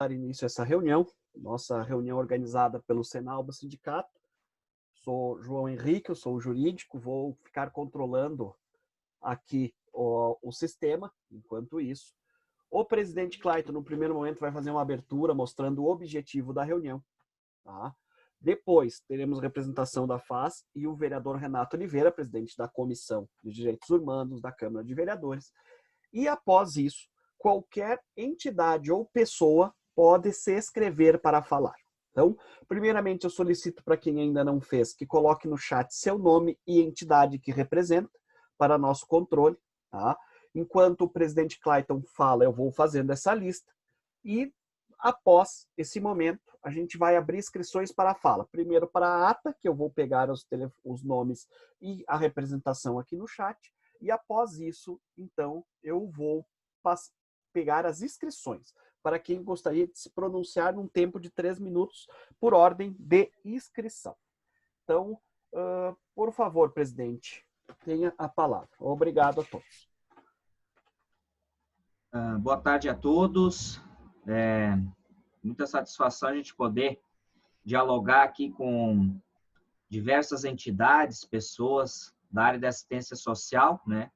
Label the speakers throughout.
Speaker 1: dar início a essa reunião, nossa reunião organizada pelo Senalba Sindicato. Sou João Henrique, eu sou o jurídico, vou ficar controlando aqui o sistema. Enquanto isso, o presidente Clayton, no primeiro momento, vai fazer uma abertura mostrando o objetivo da reunião. Tá? Depois, teremos representação da FAS e o vereador Renato Oliveira, presidente da Comissão de Direitos Humanos da Câmara de Vereadores. E após isso, qualquer entidade ou pessoa pode se inscrever para falar. Então, primeiramente, eu solicito para quem ainda não fez que coloque no chat seu nome e entidade que representa para nosso controle. Tá? Enquanto o presidente Clayton fala, eu vou fazendo essa lista e após esse momento, a gente vai abrir inscrições para a fala. Primeiro para a ata, que eu vou pegar os nomes e a representação aqui no chat. E após isso, então, eu vou pegar as inscrições para quem gostaria de se pronunciar num tempo de 3 minutos por ordem de inscrição. Então, por favor, presidente, tenha a palavra. Obrigado a todos.
Speaker 2: Boa tarde a todos. Muita satisfação a gente poder dialogar aqui com diversas entidades, pessoas da área da assistência social, né?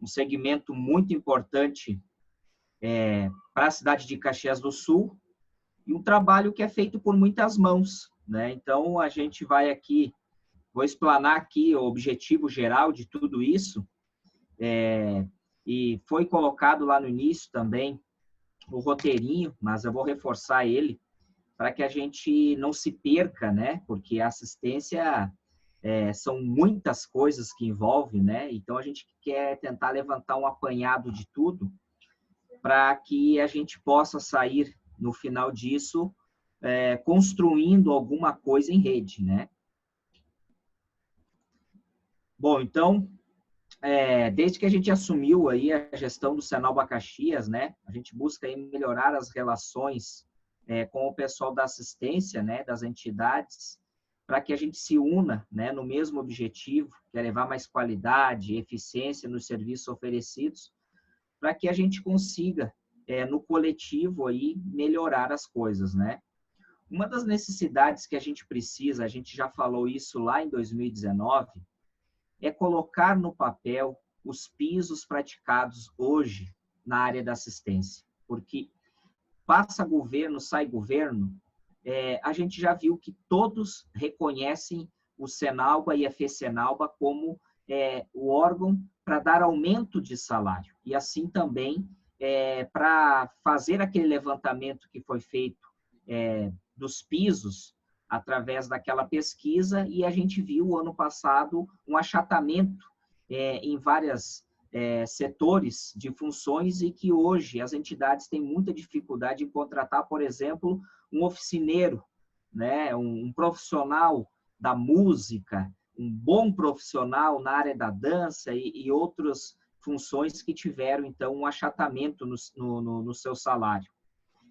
Speaker 2: Um segmento muito importante para a cidade de Caxias do Sul e um trabalho que é feito por muitas mãos, né? Então, a gente vai aqui, vou explanar aqui o objetivo geral de tudo isso, e foi colocado lá no início também o roteirinho, mas eu vou reforçar ele para que a gente não se perca, né? Porque a assistência são muitas coisas que envolve, né? Então, a gente quer tentar levantar um apanhado de tudo para que a gente possa sair, no final disso, construindo alguma coisa em rede, né? Bom, então, desde que a gente assumiu aí a gestão do Senalba Caxias, né? A gente busca aí melhorar as relações com o pessoal da assistência, né? Das entidades, para que a gente se una, né? No mesmo objetivo, que é levar mais qualidade e eficiência nos serviços oferecidos, para que a gente consiga, no coletivo, aí, melhorar as coisas, né? Uma das necessidades que a gente precisa, a gente já falou isso lá em 2019, é colocar no papel os pisos praticados hoje na área da assistência. Porque passa governo, sai governo, a gente já viu que todos reconhecem o Senalba e a FECenalba como o órgão para dar aumento de salário. E assim também para fazer aquele levantamento que foi feito dos pisos, através daquela pesquisa, e a gente viu, ano passado, um achatamento em vários setores de funções e que hoje as entidades têm muita dificuldade em contratar, por exemplo, um oficineiro, né, um profissional da música, um bom profissional na área da dança e outras funções que tiveram, então, um achatamento no seu salário.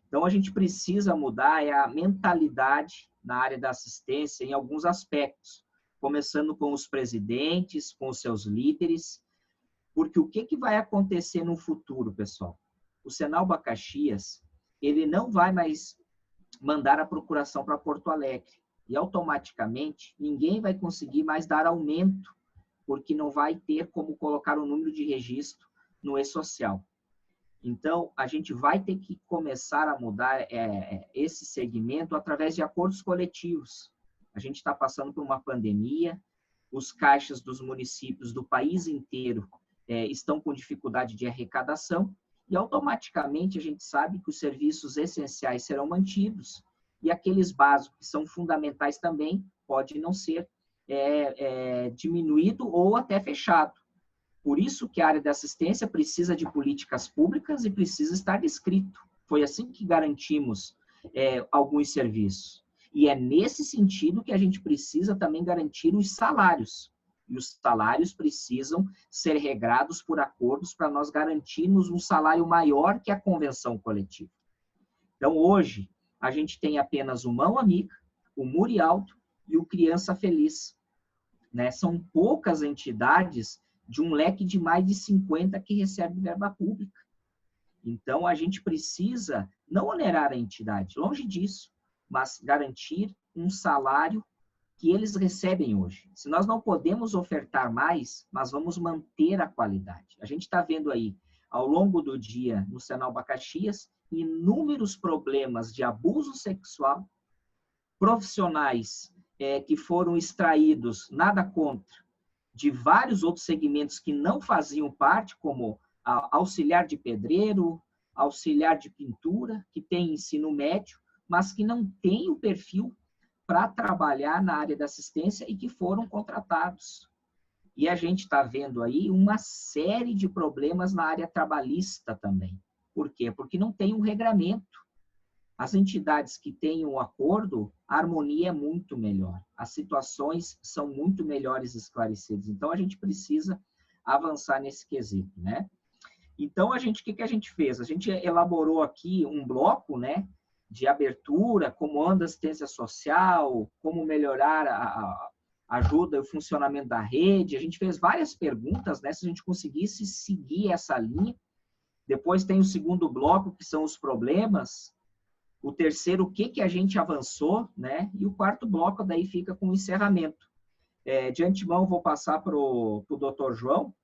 Speaker 2: Então, a gente precisa mudar a mentalidade na área da assistência em alguns aspectos, começando com os presidentes, com os seus líderes, porque o que vai acontecer no futuro, pessoal? O Senalba Caxias, ele não vai mais mandar a procuração para Porto Alegre, e automaticamente ninguém vai conseguir mais dar aumento, porque não vai ter como colocar o número de registro no e-social. Então, a gente vai ter que começar a mudar esse segmento através de acordos coletivos. A gente está passando por uma pandemia, os caixas dos municípios do país inteiro estão com dificuldade de arrecadação e, automaticamente, a gente sabe que os serviços essenciais serão mantidos e aqueles básicos que são fundamentais também pode não ser diminuído ou até fechado. Por isso que a área da assistência precisa de políticas públicas e precisa estar escrito. Foi assim que garantimos alguns serviços. E é nesse sentido que a gente precisa também garantir os salários. E os salários precisam ser regrados por acordos para nós garantirmos um salário maior que a convenção coletiva. Então, hoje, a gente tem apenas o Mão Amiga, o Murialdo e o Criança Feliz, né? São poucas entidades de um leque de mais de 50 que recebe verba pública. Então, a gente precisa não onerar a entidade, longe disso, mas garantir um salário que eles recebem hoje. Se nós não podemos ofertar mais, mas vamos manter a qualidade. A gente está vendo aí, ao longo do dia, no Senalba Caxias, inúmeros problemas de abuso sexual, profissionais que foram extraídos, nada contra, de vários outros segmentos que não faziam parte, como auxiliar de pedreiro, auxiliar de pintura, que tem ensino médio, mas que não tem o perfil para trabalhar na área da assistência e que foram contratados. E a gente está vendo aí uma série de problemas na área trabalhista também. Por quê? Porque não tem um regramento. As entidades que têm um acordo, a harmonia é muito melhor. As situações são muito melhores esclarecidas. Então, a gente precisa avançar nesse quesito, né? Então, o que a gente fez? A gente elaborou aqui um bloco, né, de abertura, como anda a assistência social, como melhorar a ajuda e o funcionamento da rede. A gente fez várias perguntas, né, se a gente conseguisse seguir essa linha. Depois tem o segundo bloco, que são os problemas. O terceiro, o que a gente avançou, né? E o quarto bloco daí fica com o encerramento. De antemão, vou passar para o Dr. João,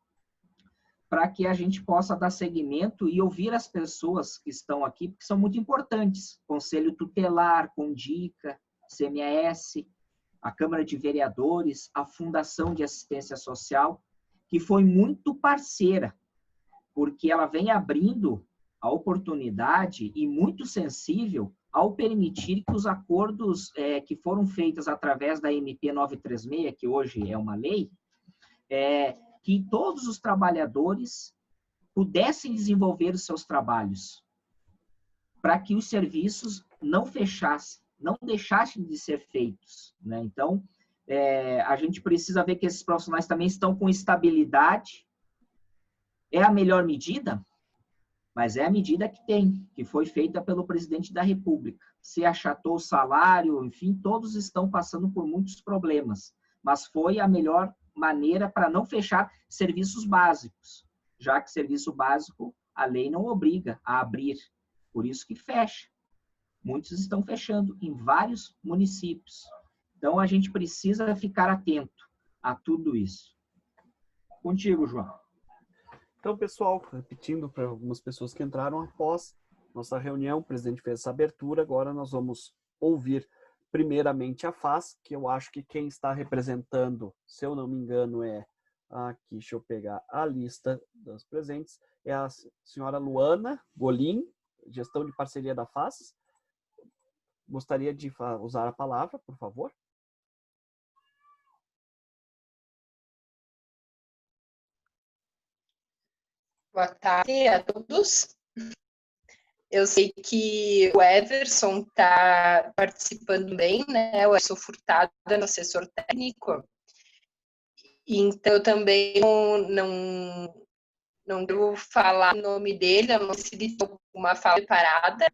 Speaker 2: para que a gente possa dar seguimento e ouvir as pessoas que estão aqui, porque são muito importantes. Conselho Tutelar, Condica, CMAS, a Câmara de Vereadores, a Fundação de Assistência Social, que foi muito parceira, porque ela vem abrindo a oportunidade e muito sensível ao permitir que os acordos que foram feitos através da MP 936, que hoje é uma lei, que todos os trabalhadores pudessem desenvolver os seus trabalhos, para que os serviços não fechassem, não deixassem de ser feitos, né? Então, a gente precisa ver que esses profissionais também estão com estabilidade. É a melhor medida? Mas é a medida que tem, que foi feita pelo presidente da República. Se achatou o salário, enfim, todos estão passando por muitos problemas, mas foi a melhor maneira para não fechar serviços básicos, já que serviço básico a lei não obriga a abrir, por isso que fecha. Muitos estão fechando em vários municípios. Então, a gente precisa ficar atento a tudo isso. Contigo, João.
Speaker 1: Então, pessoal, repetindo para algumas pessoas que entraram após nossa reunião, o presidente fez essa abertura, agora nós vamos ouvir primeiramente a FAS, que eu acho que quem está representando, se eu não me engano, aqui, deixa eu pegar a lista dos presentes, é a senhora Luana Golim, gestão de parceria da FAS. Gostaria de usar a palavra, por favor.
Speaker 3: Boa tarde a todos. Eu sei que o Everson está participando bem, né? O Everson Furtado é nosso assessor técnico. Então, eu também não devo falar o nome dele, eu não sei se ele tem alguma fala preparada.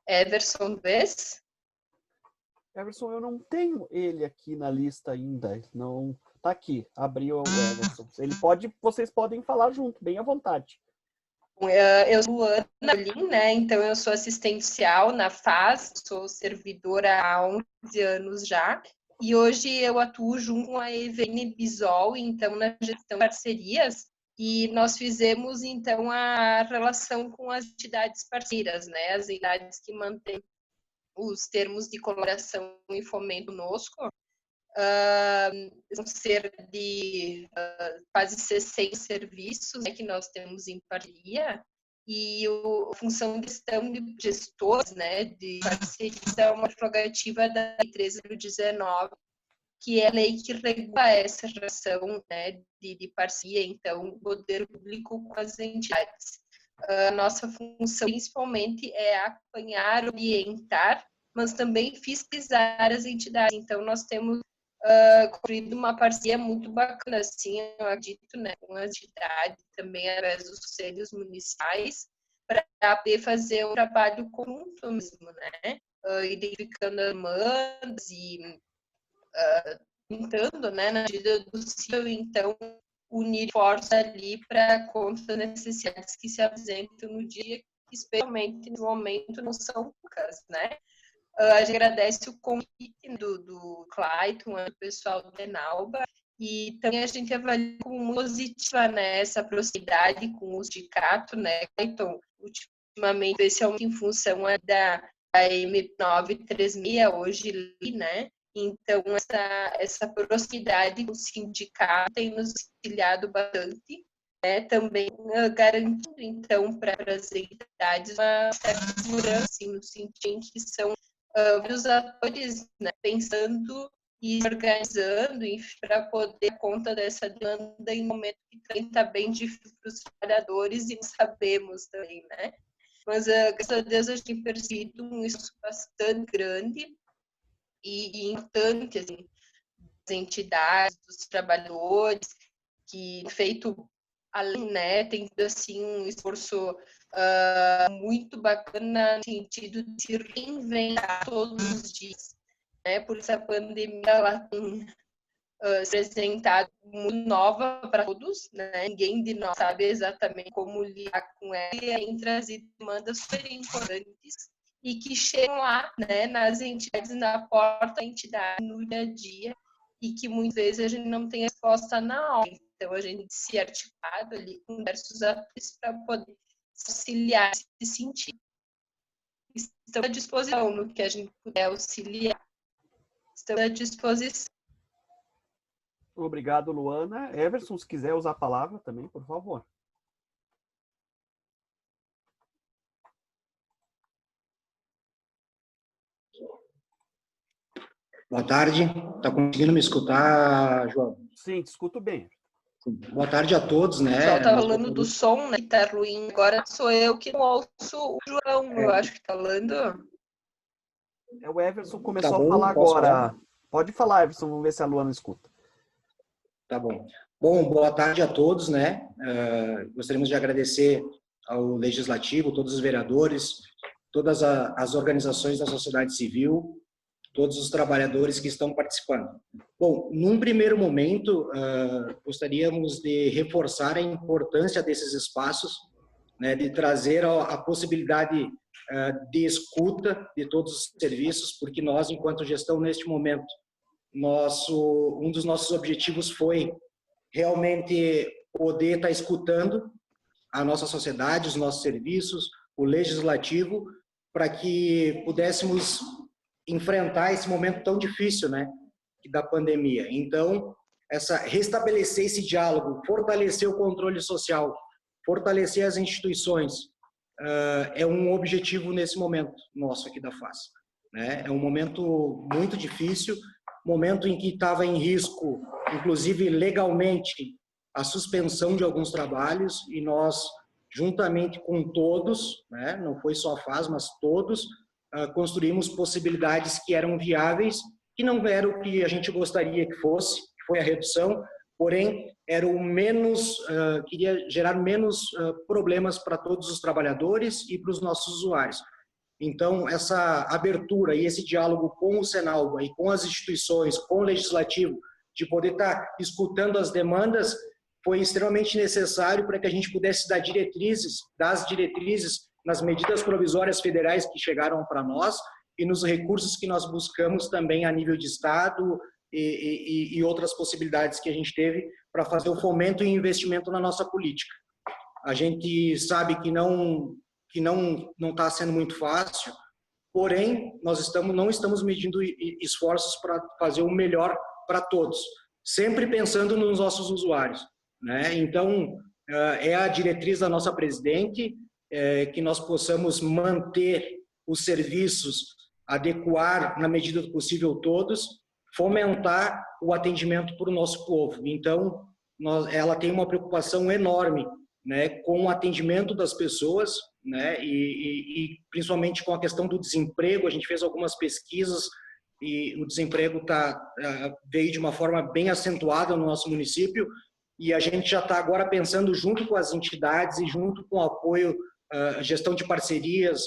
Speaker 3: Everson, vês?
Speaker 1: Everson, eu não tenho ele aqui na lista ainda. Não tá aqui. Abriu o Everson. Vocês podem falar junto, bem à vontade.
Speaker 3: Eu sou Ana Lin, né? Então eu sou assistencial na FAS, sou servidora há 11 anos já. E hoje eu atuo junto com a Evene Bisol, então na gestão de parcerias. E nós fizemos então a relação com as entidades parceiras, né? As entidades que mantêm os termos de colaboração e fomento conosco. Vão ser de quase 60 serviços, né, que nós temos em parceria, e a função de gestão de gestores, né, de parceria é uma prerrogativa da Lei 13/2019, que é a lei que regula essa relação, né, de parceria, então, o poder público com as entidades. A nossa função, principalmente, é acompanhar, orientar, mas também fiscalizar as entidades. Então, nós temos construído uma parceria muito bacana, assim, eu acredito, né, com as entidades, também através dos conselhos municipais, para poder fazer um trabalho conjunto mesmo, né, identificando as demandas e tentando, né, na medida do possível, então, unir forças ali para contra as necessidades que se apresentam no dia, que especialmente no momento não são poucas, né? A gente agradece o convite do Clayton, do pessoal do Enalba, e também a gente avalia como muito positiva, né, essa proximidade com o sindicato, né, Clayton, ultimamente, especialmente em função da M936, hoje, né, então essa proximidade com o sindicato tem nos auxiliado bastante, né, também garantindo, então, para as entidades uma certa segurança, assim, no sentido que são os atores, né, pensando e organizando para poder dar conta dessa demanda em um momento que também está bem difícil para os trabalhadores, e não sabemos também, né? Mas, graças a Deus, a gente tem percebido um esforço bastante grande e importante, assim, das entidades, dos trabalhadores, que feito além, né, tem tido, assim, um esforço muito bacana no sentido de se reinventar todos os dias, né? Por essa pandemia, ela tem se apresentado muito nova para todos, né? Ninguém de nós sabe exatamente como lidar com ela, e tem trazido demandas super importantes e que chegam lá, né, nas entidades, na porta da entidade, no dia a dia, e que muitas vezes a gente não tem resposta na hora. Então, a gente se articulado ali com diversos atores para poder auxiliar nesse sentido. Estamos à disposição no que a gente puder auxiliar. Estamos à disposição.
Speaker 1: Obrigado, Luana. Everson, se quiser usar a palavra também, por favor.
Speaker 4: Boa tarde. Está conseguindo me escutar, João?
Speaker 1: Sim, te escuto bem.
Speaker 4: Boa tarde a todos, né?
Speaker 3: O pessoal tá falando do som, né, que tá ruim. Agora sou eu que não ouço o João, eu acho que tá falando.
Speaker 1: O Everson começou
Speaker 4: bom,
Speaker 1: a falar
Speaker 4: posso
Speaker 1: agora.
Speaker 4: falar?
Speaker 1: Pode falar, Everson, vamos ver se a Luana escuta.
Speaker 4: Tá bom. Bom, boa tarde a todos, né? Gostaríamos de agradecer ao Legislativo, todos os vereadores, todas as organizações da sociedade civil, todos os trabalhadores que estão participando. Bom, num primeiro momento, gostaríamos de reforçar a importância desses espaços, né, de trazer a possibilidade de escuta de todos os serviços, porque nós, enquanto gestão, neste momento, um dos nossos objetivos foi realmente poder estar escutando a nossa sociedade, os nossos serviços, o legislativo, para que pudéssemos enfrentar esse momento tão difícil, né, da pandemia. Então, restabelecer esse diálogo, fortalecer o controle social, fortalecer as instituições, é um objetivo nesse momento nosso aqui da FAS, né? É um momento muito difícil, momento em que estava em risco, inclusive legalmente, a suspensão de alguns trabalhos, e nós, juntamente com todos, né, não foi só a FAS, mas todos, construímos possibilidades que eram viáveis, que não era o que a gente gostaria que fosse, que foi a redução, porém, era o menos, queria gerar menos problemas para todos os trabalhadores e para os nossos usuários. Então, essa abertura e esse diálogo com o Senalba e com as instituições, com o Legislativo, de poder estar escutando as demandas, foi extremamente necessário para que a gente pudesse dar diretrizes nas medidas provisórias federais que chegaram para nós e nos recursos que nós buscamos também a nível de Estado e outras possibilidades que a gente teve para fazer o fomento e investimento na nossa política. A gente sabe que não está sendo muito fácil, porém, nós não estamos medindo esforços para fazer o melhor para todos, sempre pensando nos nossos usuários, né? Então, é a diretriz da nossa presidente, que nós possamos manter os serviços, adequar na medida do possível todos, fomentar o atendimento para o nosso povo. Então, ela tem uma preocupação enorme, né, com o atendimento das pessoas, né, e principalmente com a questão do desemprego. A gente fez algumas pesquisas e o desemprego veio de uma forma bem acentuada no nosso município, e a gente já está agora pensando junto com as entidades e junto com o apoio, a gestão de parcerias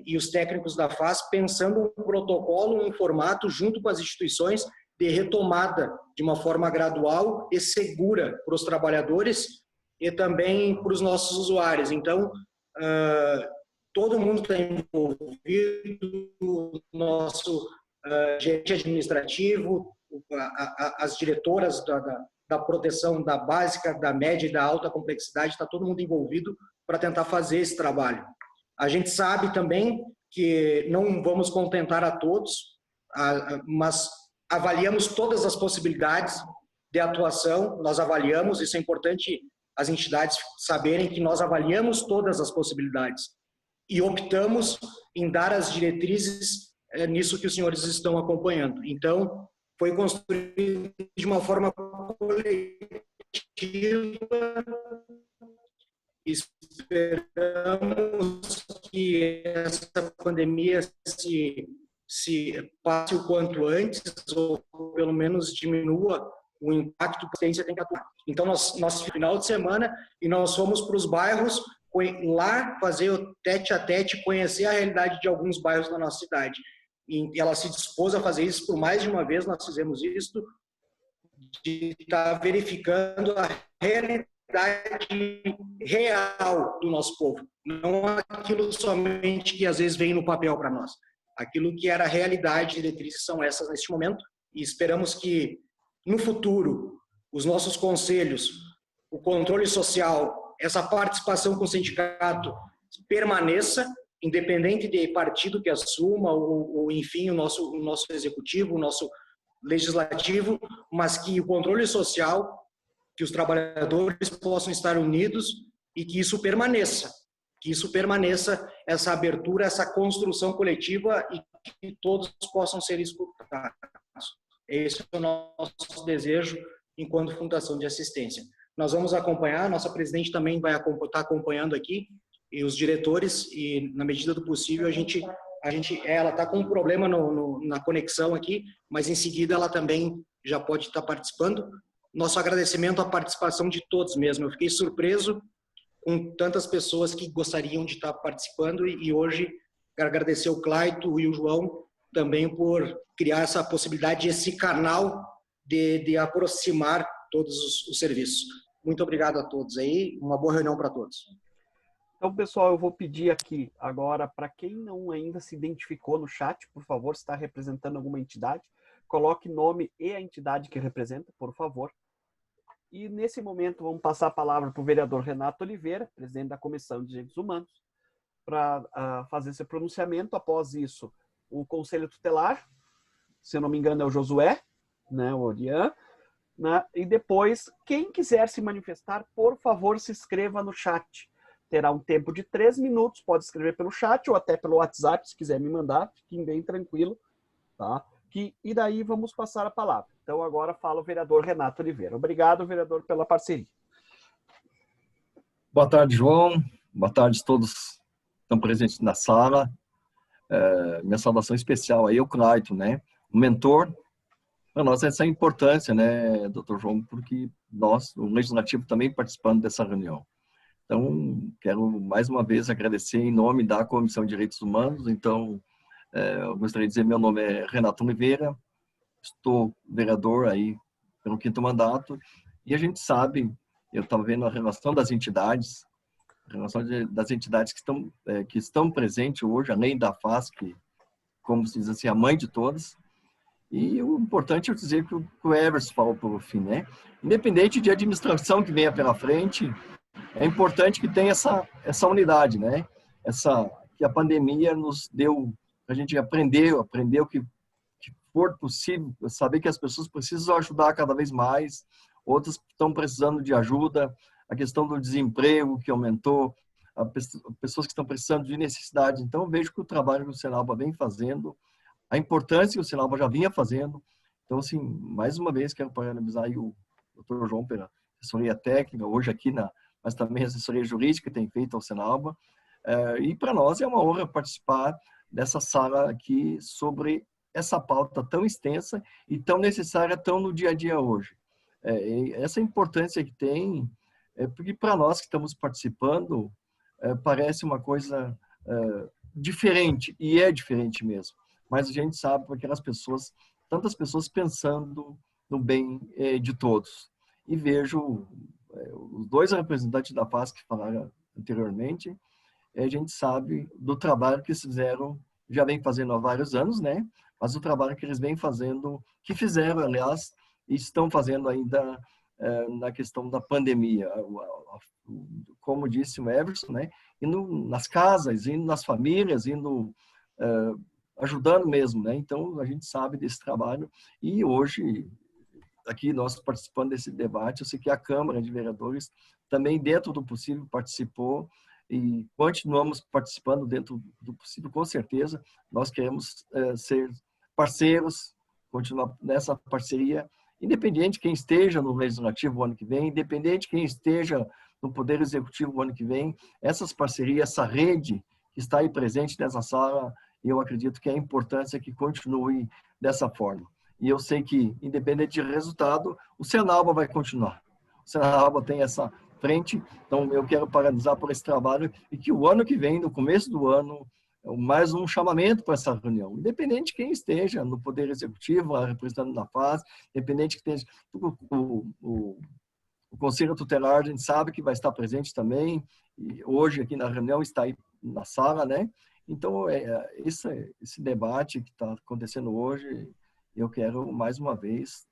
Speaker 4: e os técnicos da FAS, pensando um protocolo, um formato junto com as instituições de retomada de uma forma gradual e segura para os trabalhadores e também para os nossos usuários. Então, todo mundo está envolvido, o nosso gerente administrativo, as diretoras da proteção da básica, da média e da alta complexidade, está todo mundo envolvido para tentar fazer esse trabalho. A gente sabe também que não vamos contentar a todos, mas avaliamos todas as possibilidades de atuação, nós avaliamos, isso é importante as entidades saberem que nós avaliamos todas as possibilidades e optamos em dar as diretrizes nisso que os senhores estão acompanhando. Então, foi construído de uma forma coletiva. Esperamos que essa pandemia se passe o quanto antes, ou pelo menos diminua o impacto que a ciência tem que atuar. Então, nós final de semana, e nós fomos para os bairros, lá fazer o tete-a-tete, conhecer a realidade de alguns bairros da nossa cidade. E ela se dispôs a fazer isso por mais de uma vez, nós fizemos isso, de estar verificando a realidade real do nosso povo, não aquilo somente que às vezes vem no papel para nós. Aquilo que era a realidade, diretrizes são essas neste momento, e esperamos que no futuro os nossos conselhos, o controle social, essa participação com o sindicato permaneça, independente de partido que assuma, ou enfim, o nosso executivo, o nosso legislativo, mas que o controle social, que os trabalhadores possam estar unidos e que isso permaneça, essa abertura, essa construção coletiva e que todos possam ser escutados. Esse é o nosso desejo enquanto Fundação de Assistência. Nós vamos acompanhar, nossa presidente também vai estar acompanhando aqui, e os diretores, e na medida do possível ela está com um problema na conexão aqui, mas em seguida ela também já pode estar participando. Nosso agradecimento à participação de todos mesmo. Eu fiquei surpreso com tantas pessoas que gostariam de estar participando e hoje quero agradecer o Claito e o João também por criar essa possibilidade, esse canal de aproximar todos os serviços. Muito obrigado a todos aí, uma boa reunião para todos.
Speaker 1: Então, pessoal, eu vou pedir aqui agora, para quem não ainda se identificou no chat, por favor, se está representando alguma entidade, coloque nome e a entidade que representa, por favor. E nesse momento vamos passar a palavra para o vereador Renato Oliveira, presidente da Comissão de Direitos Humanos, para fazer esse pronunciamento. Após isso, o Conselho Tutelar, se eu não me engano é o Josué, né, o Orian, né, e depois, quem quiser se manifestar, por favor, se inscreva no chat. Terá um tempo de 3 minutos, pode escrever pelo chat ou até pelo WhatsApp, se quiser me mandar, fiquem bem tranquilo, tá? E daí vamos passar a palavra. Então agora fala o vereador Renato Oliveira. Obrigado, vereador, pela parceria.
Speaker 5: Boa tarde, João. Boa tarde a todos que estão presentes na sala. Minha saudação especial aí ao Claito, né? O mentor, para nós essa importância, né, doutor João, porque nós, o Legislativo, também participando dessa reunião. Então, quero mais uma vez agradecer em nome da Comissão de Direitos Humanos. Então, eu gostaria de dizer, meu nome é Renato Oliveira, estou vereador aí pelo 5º mandato, e a gente sabe, eu estava vendo a relação das entidades, que estão presentes hoje, além da FAS, que, como se diz assim, a mãe de todas. E o importante é dizer que o Everson falou por fim, né? Independente de administração que venha pela frente, é importante que tenha essa unidade, né? Que a pandemia nos deu, a gente aprendeu que for possível, saber que as pessoas precisam ajudar cada vez mais, outras estão precisando de ajuda, a questão do desemprego que aumentou, pessoas que estão precisando de necessidade. Então, eu vejo que o trabalho que o Senalba vem fazendo, a importância que o Senalba já vinha fazendo. Então, assim, mais uma vez, quero parabenizar aí o Dr. João pela assessoria técnica, hoje aqui mas também a assessoria jurídica que tem feito ao Senalba. E para nós é uma honra participar dessa sala aqui sobre essa pauta tão extensa e tão necessária, tão no dia a dia hoje. Essa importância que tem, porque para nós que estamos participando, parece uma coisa diferente, e é diferente mesmo. Mas a gente sabe, porque aquelas pessoas tantas pessoas pensando no bem de todos. E vejo os dois representantes da FAS que falaram anteriormente, a gente sabe do trabalho que eles fizeram, já vem fazendo há vários anos, né? Mas o trabalho que eles vêm fazendo, que fizeram, aliás, e estão fazendo ainda na questão da pandemia. Como disse o Everson, né? Indo nas casas, indo nas famílias, indo ajudando mesmo, né? Então, a gente sabe desse trabalho. E hoje, aqui nós participando desse debate, eu sei que a Câmara de Vereadores também, dentro do possível, participou e continuamos participando dentro do possível, com certeza. Nós queremos ser parceiros, continuar nessa parceria, independente de quem esteja no Legislativo o ano que vem, independente de quem esteja no Poder Executivo o ano que vem, essas parcerias, essa rede que está aí presente nessa sala, eu acredito que é a importância que continue dessa forma. E eu sei que, independente de resultado, o Senalba vai continuar. O Senalba tem essa frente, então eu quero parabenizar por esse trabalho e que o ano que vem, no começo do ano, mais um chamamento para essa reunião, independente de quem esteja no Poder Executivo, representando na FAS, independente de quem esteja, o Conselho Tutelar, a gente sabe que vai estar presente também, e hoje aqui na reunião está aí na sala, né? Então, esse debate que está acontecendo hoje, eu quero, mais uma vez,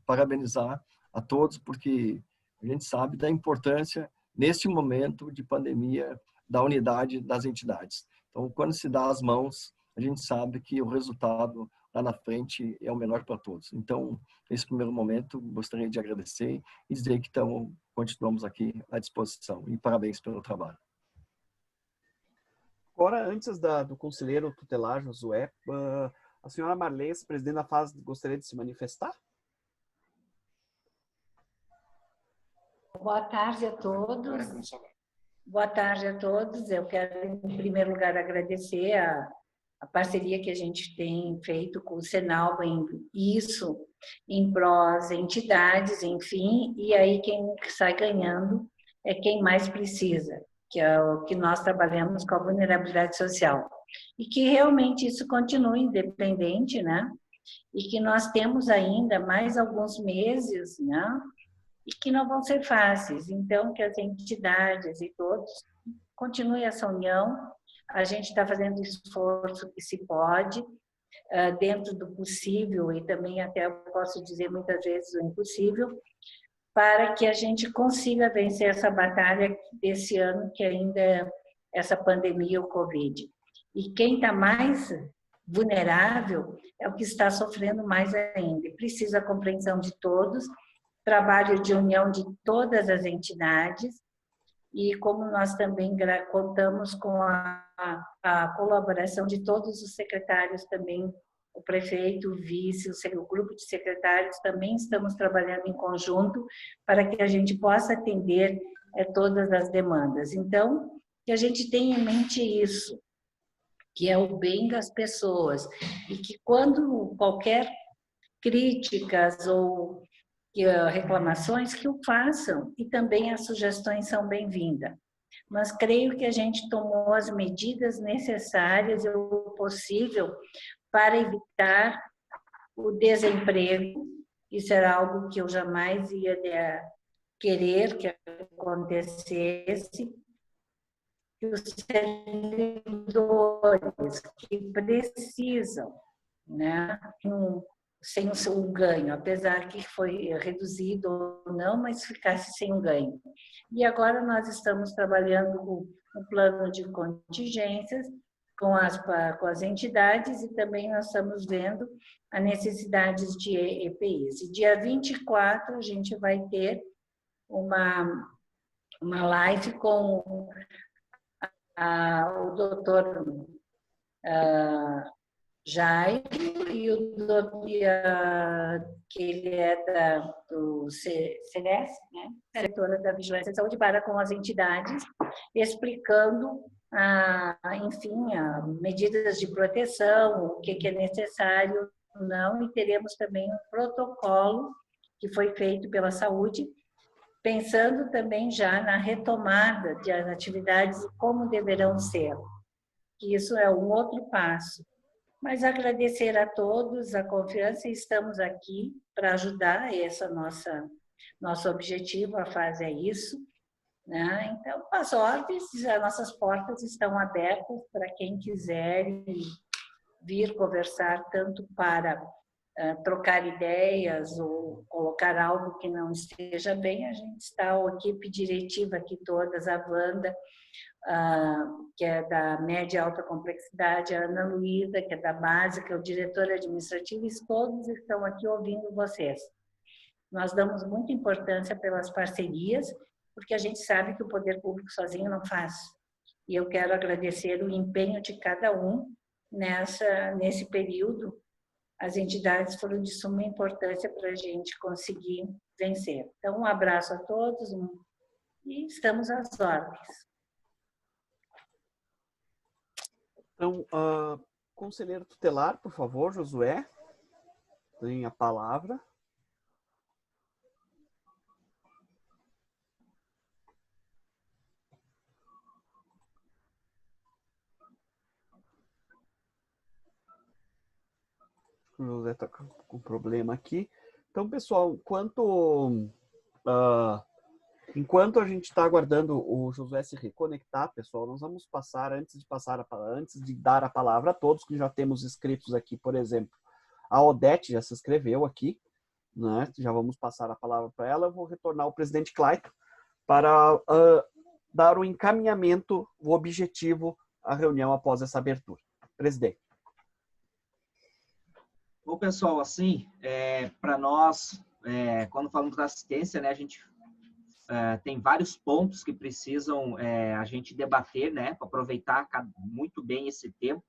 Speaker 5: parabenizar a todos, porque a gente sabe da importância, neste momento de pandemia, da unidade das entidades. Então, quando se dá as mãos, a gente sabe que o resultado lá na frente é o melhor para todos. Então, nesse primeiro momento, gostaria de agradecer e dizer que continuamos aqui à disposição. E parabéns pelo trabalho.
Speaker 1: Agora, antes do conselheiro tutelar, Josué, a senhora Marlês, presidente da FAS, gostaria de se manifestar?
Speaker 6: Boa tarde a todos. Boa tarde a todos. Eu quero, em primeiro lugar, agradecer a parceria que a gente tem feito com o Senalba em prós entidades, enfim, e aí quem sai ganhando é quem mais precisa, que é o que nós trabalhamos com a vulnerabilidade social. E que realmente isso continue independente, né? E que nós temos ainda mais alguns meses, né? E que não vão ser fáceis. Então, que as entidades e todos continuem essa união. A gente está fazendo o esforço que se pode, dentro do possível, e também até eu posso dizer muitas vezes o impossível, para que a gente consiga vencer essa batalha desse ano, que ainda é essa pandemia, o Covid. E quem está mais vulnerável é o que está sofrendo mais ainda. Precisa da compreensão de todos, trabalho de união de todas as entidades, e como nós também contamos com a colaboração de todos os secretários também, o prefeito, o vice, o grupo de secretários, também estamos trabalhando em conjunto para que a gente possa atender todas as demandas. Então, que a gente tenha em mente isso, que é o bem das pessoas, e que quando qualquer críticas ou reclamações, que o façam, e também as sugestões são bem-vindas. Mas creio que a gente tomou as medidas necessárias e o possível para evitar o desemprego. Isso era algo que eu jamais ia querer que acontecesse. Que os servidores que precisam, né, sem o seu ganho, apesar que foi reduzido ou não, mas ficasse sem um ganho. E agora nós estamos trabalhando com um plano de contingências com as entidades, e também nós estamos vendo a necessidade de EPIs. E dia 24 a gente vai ter uma live com o doutor Jairo e que ele é do CNES, né? Diretora da Vigilância e Saúde, para com as entidades, explicando, enfim, medidas de proteção, o que é necessário, não, e teremos também um protocolo que foi feito pela saúde, pensando também já na retomada das atividades e como deverão ser. Que isso é um outro passo. Mas agradecer a todos a confiança e estamos aqui para ajudar. Esse é nosso objetivo, a fase é isso, né? Então, as ordens, as nossas portas estão abertas para quem quiser vir conversar, tanto para trocar ideias ou colocar algo que não esteja bem. A gente está, a equipe diretiva aqui todas, a Wanda, que é da média e alta complexidade, a Ana Luísa, que é da básica, o diretor administrativo, e todos estão aqui ouvindo vocês. Nós damos muita importância pelas parcerias, porque a gente sabe que o poder público sozinho não faz. E eu quero agradecer o empenho de cada um nesse período. As entidades foram de suma importância para a gente conseguir vencer. Então, um abraço a todos e estamos às ordens.
Speaker 1: Então, conselheiro tutelar, por favor, Josué, tem a palavra. O José está com problema aqui. Então, pessoal, enquanto a gente está aguardando o Josué se reconectar, pessoal, nós vamos passar, antes de dar a palavra a todos, que já temos inscritos aqui, por exemplo, a Odete já se inscreveu aqui, né? Já vamos passar a palavra para ela. Eu vou retornar ao presidente Clayton para dar o encaminhamento, o objetivo à reunião após essa abertura. Presidente.
Speaker 2: Bom, pessoal, assim, para nós, quando falamos da assistência, né, a gente tem vários pontos que precisam a gente debater, né, para aproveitar muito bem esse tempo,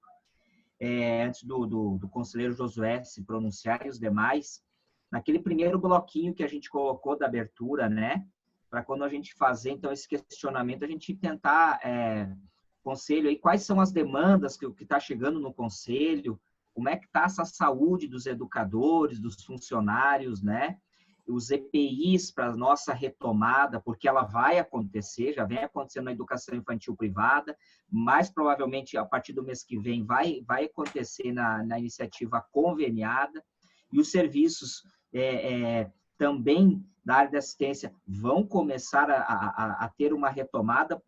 Speaker 2: antes do conselheiro Josué se pronunciar e os demais. Naquele primeiro bloquinho que a gente colocou da abertura, né, para quando a gente fazer, então, esse questionamento, a gente tentar, conselho, aí, quais são as demandas que está chegando no conselho, como é que está essa saúde dos educadores, dos funcionários, né? Os EPIs para a nossa retomada, porque ela vai acontecer, já vem acontecendo na educação infantil privada, mas provavelmente a partir do mês que vem vai acontecer na iniciativa conveniada, e os serviços também da área de assistência vão começar a ter uma retomada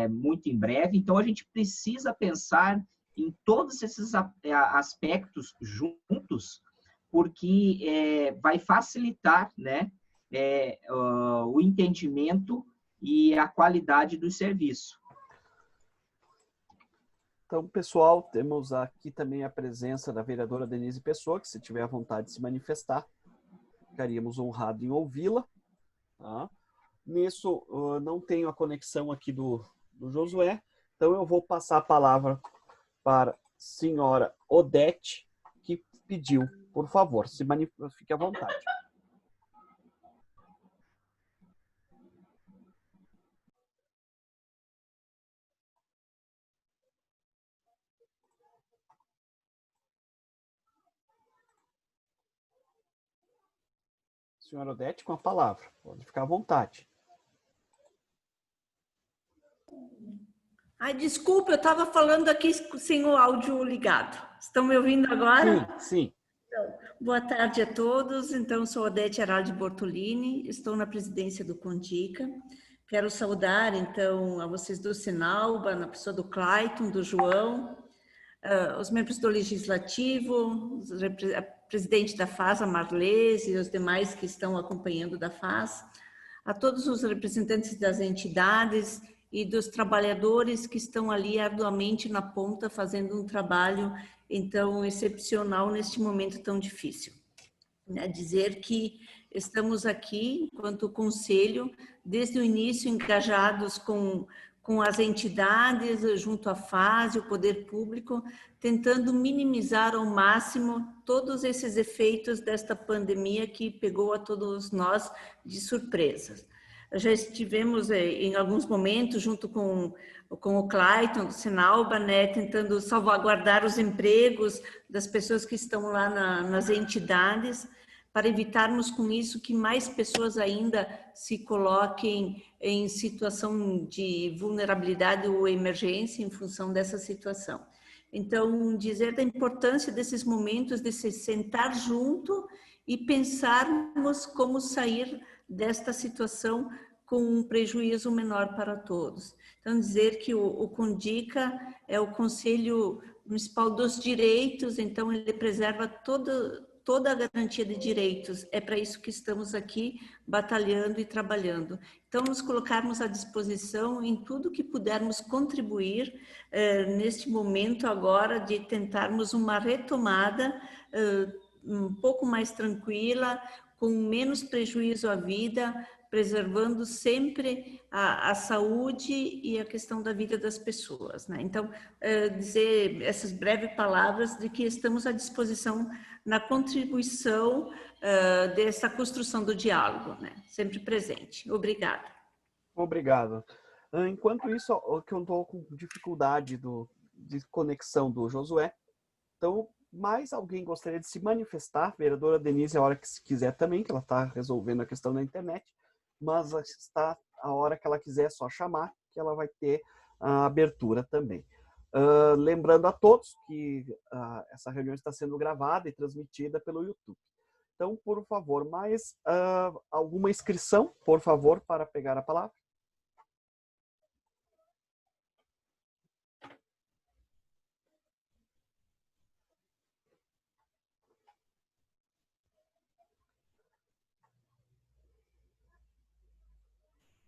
Speaker 2: muito em breve. Então, a gente precisa pensar em todos esses aspectos juntos, porque vai facilitar, né, o entendimento e a qualidade do serviço.
Speaker 1: Então, pessoal, temos aqui também a presença da vereadora Denise Pessoa, que se tiver a vontade de se manifestar, ficaríamos honrados em ouvi-la. Tá? Nisso, não tenho a conexão aqui do Josué, então eu vou passar a palavra para a senhora Odete, que pediu, por favor, fique à vontade. Senhora Odete, com a palavra, pode ficar à vontade.
Speaker 7: Ai, desculpa, eu estava falando aqui sem o áudio ligado. Estão me ouvindo agora?
Speaker 1: Sim, sim.
Speaker 7: Então, boa tarde a todos. Então, sou Odete Araldi Bortolini, estou na presidência do Condica. Quero saudar, então, a vocês do Senalba, na pessoa do Clayton, do João, os membros do Legislativo, a presidente da FAS, a Marlese, e os demais que estão acompanhando da FAS, a todos os representantes das entidades e dos trabalhadores que estão ali arduamente na ponta fazendo um trabalho, então, excepcional neste momento tão difícil. Dizer que estamos aqui, enquanto conselho, desde o início engajados com as entidades, junto à FAS e o poder público, tentando minimizar ao máximo todos esses efeitos desta pandemia que pegou a todos nós de surpresa. Já estivemos em alguns momentos junto com o Clayton, do Senalba, né, tentando salvaguardar os empregos das pessoas que estão lá nas entidades, para evitarmos com isso que mais pessoas ainda se coloquem em situação de vulnerabilidade ou emergência em função dessa situação. Então, dizer da importância desses momentos de se sentar junto e pensarmos como sair desta situação com um prejuízo menor para todos. Então, dizer que o CONDICA é o Conselho Municipal dos Direitos, então ele preserva toda a garantia de direitos. É para isso que estamos aqui batalhando e trabalhando. Então, nos colocarmos à disposição em tudo que pudermos contribuir neste momento agora de tentarmos uma retomada um pouco mais tranquila, com menos prejuízo à vida, preservando sempre a saúde e a questão da vida das pessoas, né? Então, dizer essas breves palavras de que estamos à disposição na contribuição dessa construção do diálogo, né? Sempre presente. Obrigada.
Speaker 1: Obrigado. Enquanto isso, que eu estou com dificuldade de conexão do Josué, então, mais alguém gostaria de se manifestar? Vereadora Denise, a hora que se quiser também, que ela está resolvendo a questão da internet, mas está a hora que ela quiser só chamar, que ela vai ter a abertura também. Lembrando a todos que essa reunião está sendo gravada e transmitida pelo YouTube. Então, por favor, mais alguma inscrição, por favor, para pegar a palavra?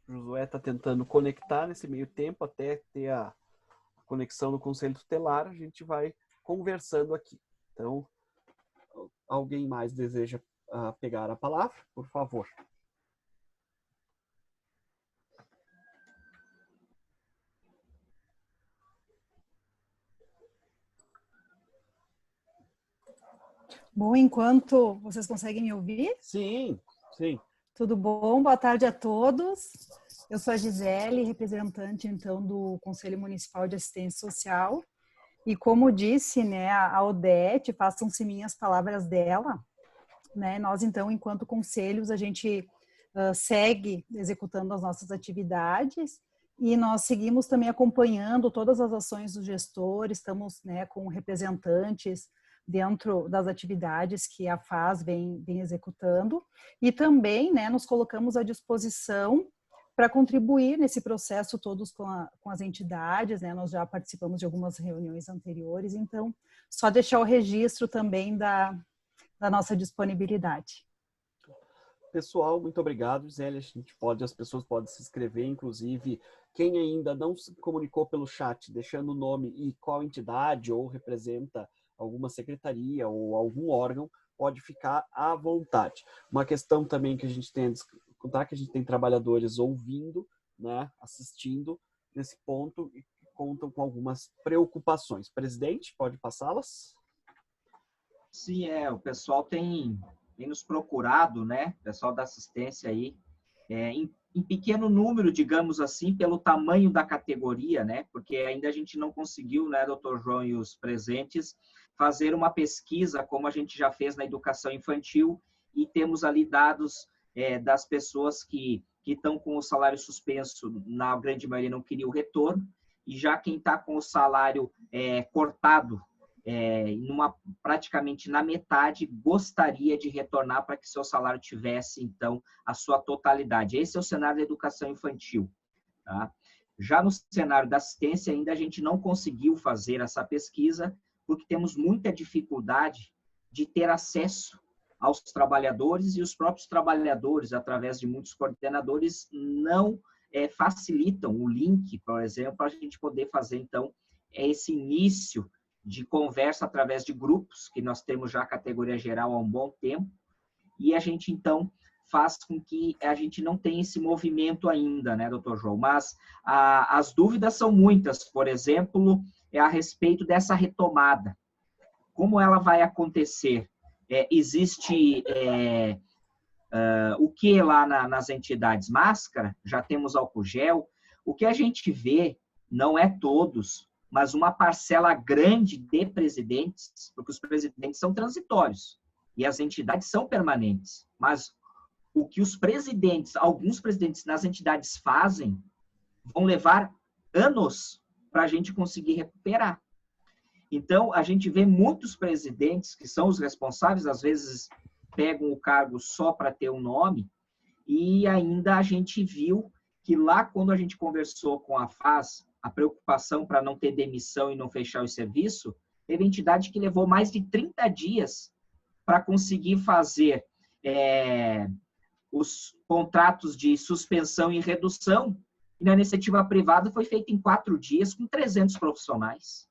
Speaker 1: Josué está tentando conectar nesse meio tempo, até ter a conexão no Conselho Tutelar, a gente vai conversando aqui. Então, alguém mais deseja pegar a palavra? Por favor.
Speaker 8: Bom, enquanto vocês conseguem me ouvir?
Speaker 1: Sim, sim.
Speaker 8: Tudo bom? Boa tarde a todos. Eu sou a Gisele, representante, então, do Conselho Municipal de Assistência Social. E como disse, né, a Odete, façam-se minhas palavras dela, né? Nós, então, enquanto conselhos, a gente segue executando as nossas atividades e nós seguimos também acompanhando todas as ações do gestor, estamos, né, com representantes dentro das atividades que a FAS vem executando e também, né, nos colocamos à disposição para contribuir nesse processo todos com as entidades, né, nós já participamos de algumas reuniões anteriores, então só deixar o registro também da nossa disponibilidade.
Speaker 1: Pessoal, muito obrigado, Zélia. As pessoas podem se inscrever, inclusive quem ainda não se comunicou pelo chat, deixando o nome e qual entidade ou representa alguma secretaria ou algum órgão, pode ficar à vontade. Uma questão também que a gente tem a discutir, que a gente tem trabalhadores ouvindo, né, assistindo nesse ponto e contam com algumas preocupações. Presidente, pode passá-las?
Speaker 2: Sim, o pessoal tem nos procurado, né, o pessoal da assistência aí, em pequeno número, digamos assim, pelo tamanho da categoria, né, porque ainda a gente não conseguiu, né, doutor João e os presentes, fazer uma pesquisa como a gente já fez na educação infantil e temos ali dados das pessoas que estão com o salário suspenso, na grande maioria não queria o retorno, e já quem está com o salário cortado, praticamente na metade, gostaria de retornar para que seu salário tivesse, então, a sua totalidade. Esse é o cenário da educação infantil. Tá? Já no cenário da assistência, ainda a gente não conseguiu fazer essa pesquisa, porque temos muita dificuldade de ter acesso aos trabalhadores e os próprios trabalhadores, através de muitos coordenadores, não facilitam o link, por exemplo, para a gente poder fazer, então, esse início de conversa através de grupos, que nós temos já a categoria geral há um bom tempo, e a gente, então, faz com que a gente não tenha esse movimento ainda, né, doutor João? Mas as dúvidas são muitas, por exemplo, a respeito dessa retomada. Como ela vai acontecer? Existe o que lá nas entidades? Máscara? Já temos álcool gel? O que a gente vê, não é todos, mas uma parcela grande de presidentes, porque os presidentes são transitórios e as entidades são permanentes, mas o que os presidentes, alguns presidentes nas entidades fazem, vão levar anos para a gente conseguir recuperar. Então, a gente vê muitos presidentes que são os responsáveis, às vezes pegam o cargo só para ter um nome, e ainda a gente viu que lá, quando a gente conversou com a FAS, a preocupação para não ter demissão e não fechar o serviço, teve entidade que levou mais de 30 dias para conseguir fazer os contratos de suspensão e redução, e na iniciativa privada foi feito em 4 dias com 300 profissionais.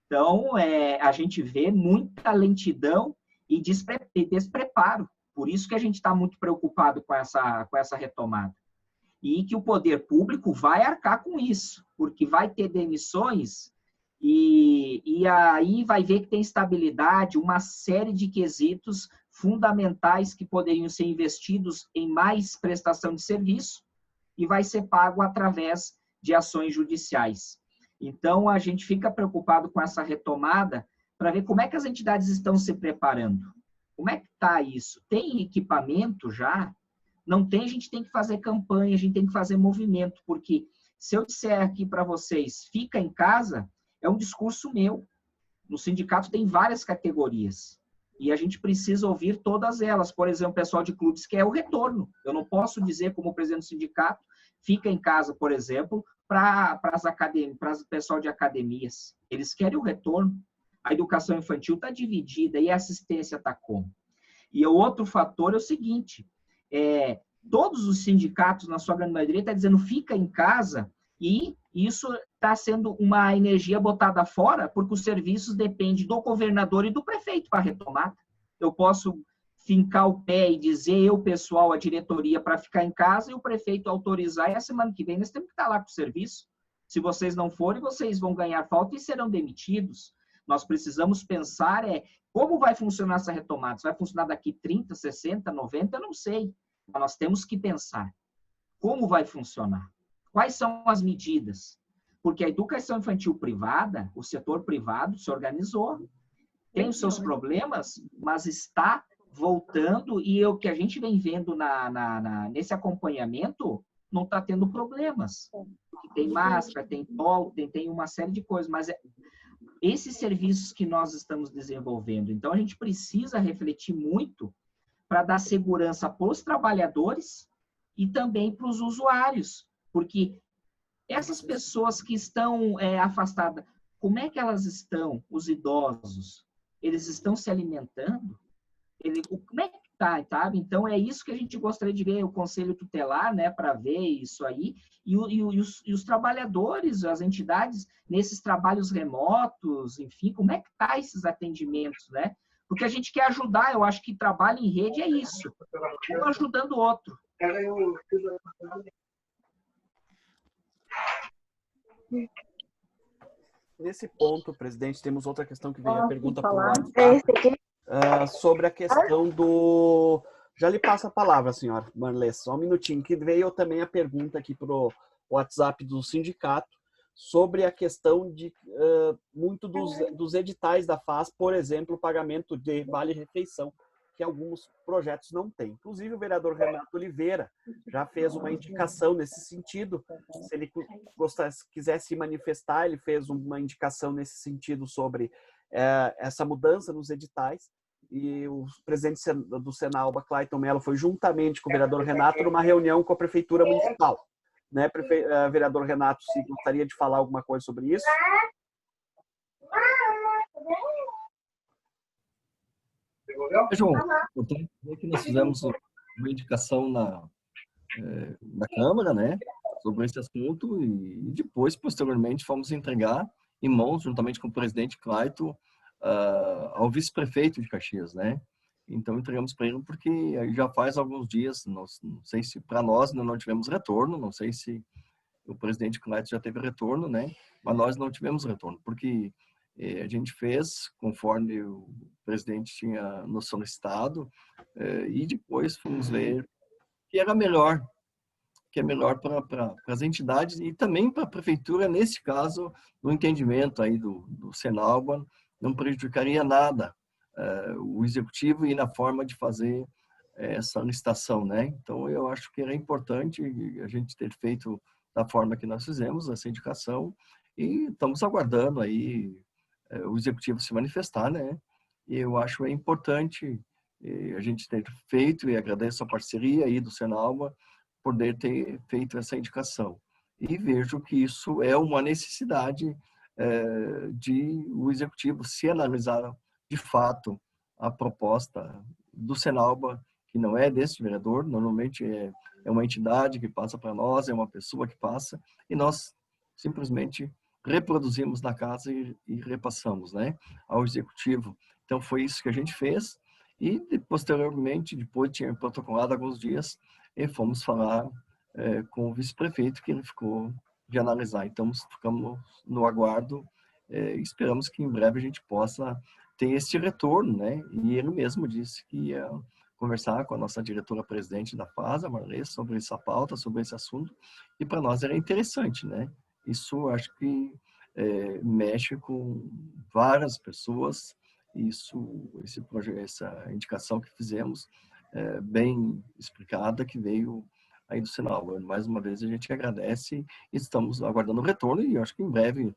Speaker 2: Então, a gente vê muita lentidão e despreparo. Por isso que a gente está muito preocupado com essa retomada. E que o poder público vai arcar com isso, porque vai ter demissões e aí vai ver que tem estabilidade, uma série de quesitos fundamentais que poderiam ser investidos em mais prestação de serviço e vai ser pago através de ações judiciais. Então, a gente fica preocupado com essa retomada para ver como é que as entidades estão se preparando. Como é que está isso? Tem equipamento já? Não tem, a gente tem que fazer campanha, a gente tem que fazer movimento, porque se eu disser aqui para vocês, fica em casa, é um discurso meu. No sindicato tem várias categorias e a gente precisa ouvir todas elas. Por exemplo, o pessoal de clubes quer o retorno. Eu não posso dizer, como presidente do sindicato, fica em casa, por exemplo, para o pessoal de academias. Eles querem o retorno. A educação infantil está dividida e a assistência está como? E o outro fator é o seguinte, todos os sindicatos, na sua grande maioria, estão dizendo fica em casa e isso está sendo uma energia botada fora porque os serviços dependem do governador e do prefeito para retomar. Eu posso fincar o pé e dizer eu, pessoal, a diretoria para ficar em casa e o prefeito autorizar e a semana que vem nós temos que estar lá com o serviço. Se vocês não forem, vocês vão ganhar falta e serão demitidos. Nós precisamos pensar como vai funcionar essa retomada. Se vai funcionar daqui 30, 60, 90, eu não sei. Mas nós temos que pensar como vai funcionar. Quais são as medidas? Porque a educação infantil privada, o setor privado se organizou. Tem os seus problemas, mas está voltando e o que a gente vem vendo nesse acompanhamento não está tendo problemas. Tem máscara, tem toque, tem uma série de coisas, mas esses serviços que nós estamos desenvolvendo. Então, a gente precisa refletir muito para dar segurança para os trabalhadores e também para os usuários, porque essas pessoas que estão afastadas, como é que elas estão, os idosos? Eles estão se alimentando? Como é que está, sabe? Então, é isso que a gente gostaria de ver, o Conselho Tutelar, né, para ver isso aí, e os trabalhadores, as entidades, nesses trabalhos remotos, enfim, como é que está esses atendimentos, né? Porque a gente quer ajudar, eu acho que trabalho em rede é isso, um ajudando o outro.
Speaker 1: Nesse ponto, presidente, temos outra questão que veio a pergunta por WhatsApp, sobre a questão do... Já lhe passo a palavra, senhora Marlê, só um minutinho, que veio também a pergunta aqui para o WhatsApp do sindicato, sobre a questão de muito dos editais da FAS, por exemplo, o pagamento de vale-refeição, que alguns projetos não têm. Inclusive, o vereador Renato Oliveira já fez uma indicação nesse sentido. Se ele quisesse se manifestar, ele fez uma indicação nesse sentido sobre essa mudança nos editais. E o presidente do Senalba, Clayton Mello, foi juntamente com o vereador Renato numa reunião com a Prefeitura Municipal. Né, vereador Renato, se gostaria de falar alguma coisa sobre isso?
Speaker 5: João, portanto, que nós fizemos uma indicação na Câmara, né, sobre esse assunto e depois, posteriormente, fomos entregar em mãos, juntamente com o presidente Clayton, ao vice-prefeito de Caxias, né? Então, entregamos para ele porque já faz alguns dias, não sei se para nós ainda não tivemos retorno, não sei se o presidente Clayton já teve retorno, né? Mas nós não tivemos retorno, porque a gente fez conforme o presidente tinha nos solicitado e depois fomos ver que era melhor, que é melhor para as entidades e também para a prefeitura, nesse caso, no entendimento aí do Senalba, não prejudicaria nada o executivo e na forma de fazer essa licitação, né? Então, eu acho que era importante a gente ter feito da forma que nós fizemos essa indicação e estamos aguardando aí o executivo se manifestar, né? E eu acho importante a gente ter feito, e agradeço a parceria aí do Senalba, poder ter feito essa indicação. E vejo que isso é uma necessidade de o executivo se analisar de fato a proposta do Senalba, que não é desse vereador, normalmente é uma entidade que passa para nós, é uma pessoa que passa, e nós simplesmente reproduzimos na casa e repassamos, né, ao executivo. Então foi isso que a gente fez, e posteriormente, depois tinha protocolado alguns dias, e fomos falar com o vice-prefeito, que ele ficou de analisar. Então ficamos no aguardo, esperamos que em breve a gente possa ter esse retorno, né? E ele mesmo disse que ia conversar com a nossa diretora-presidente da FAS, a Marlê, sobre essa pauta, sobre esse assunto, e para nós era interessante, né? Isso acho que mexe com várias pessoas, essa indicação que fizemos, bem explicada, que veio aí do Senalba. Mais uma vez a gente agradece e estamos aguardando o retorno, e eu acho que em breve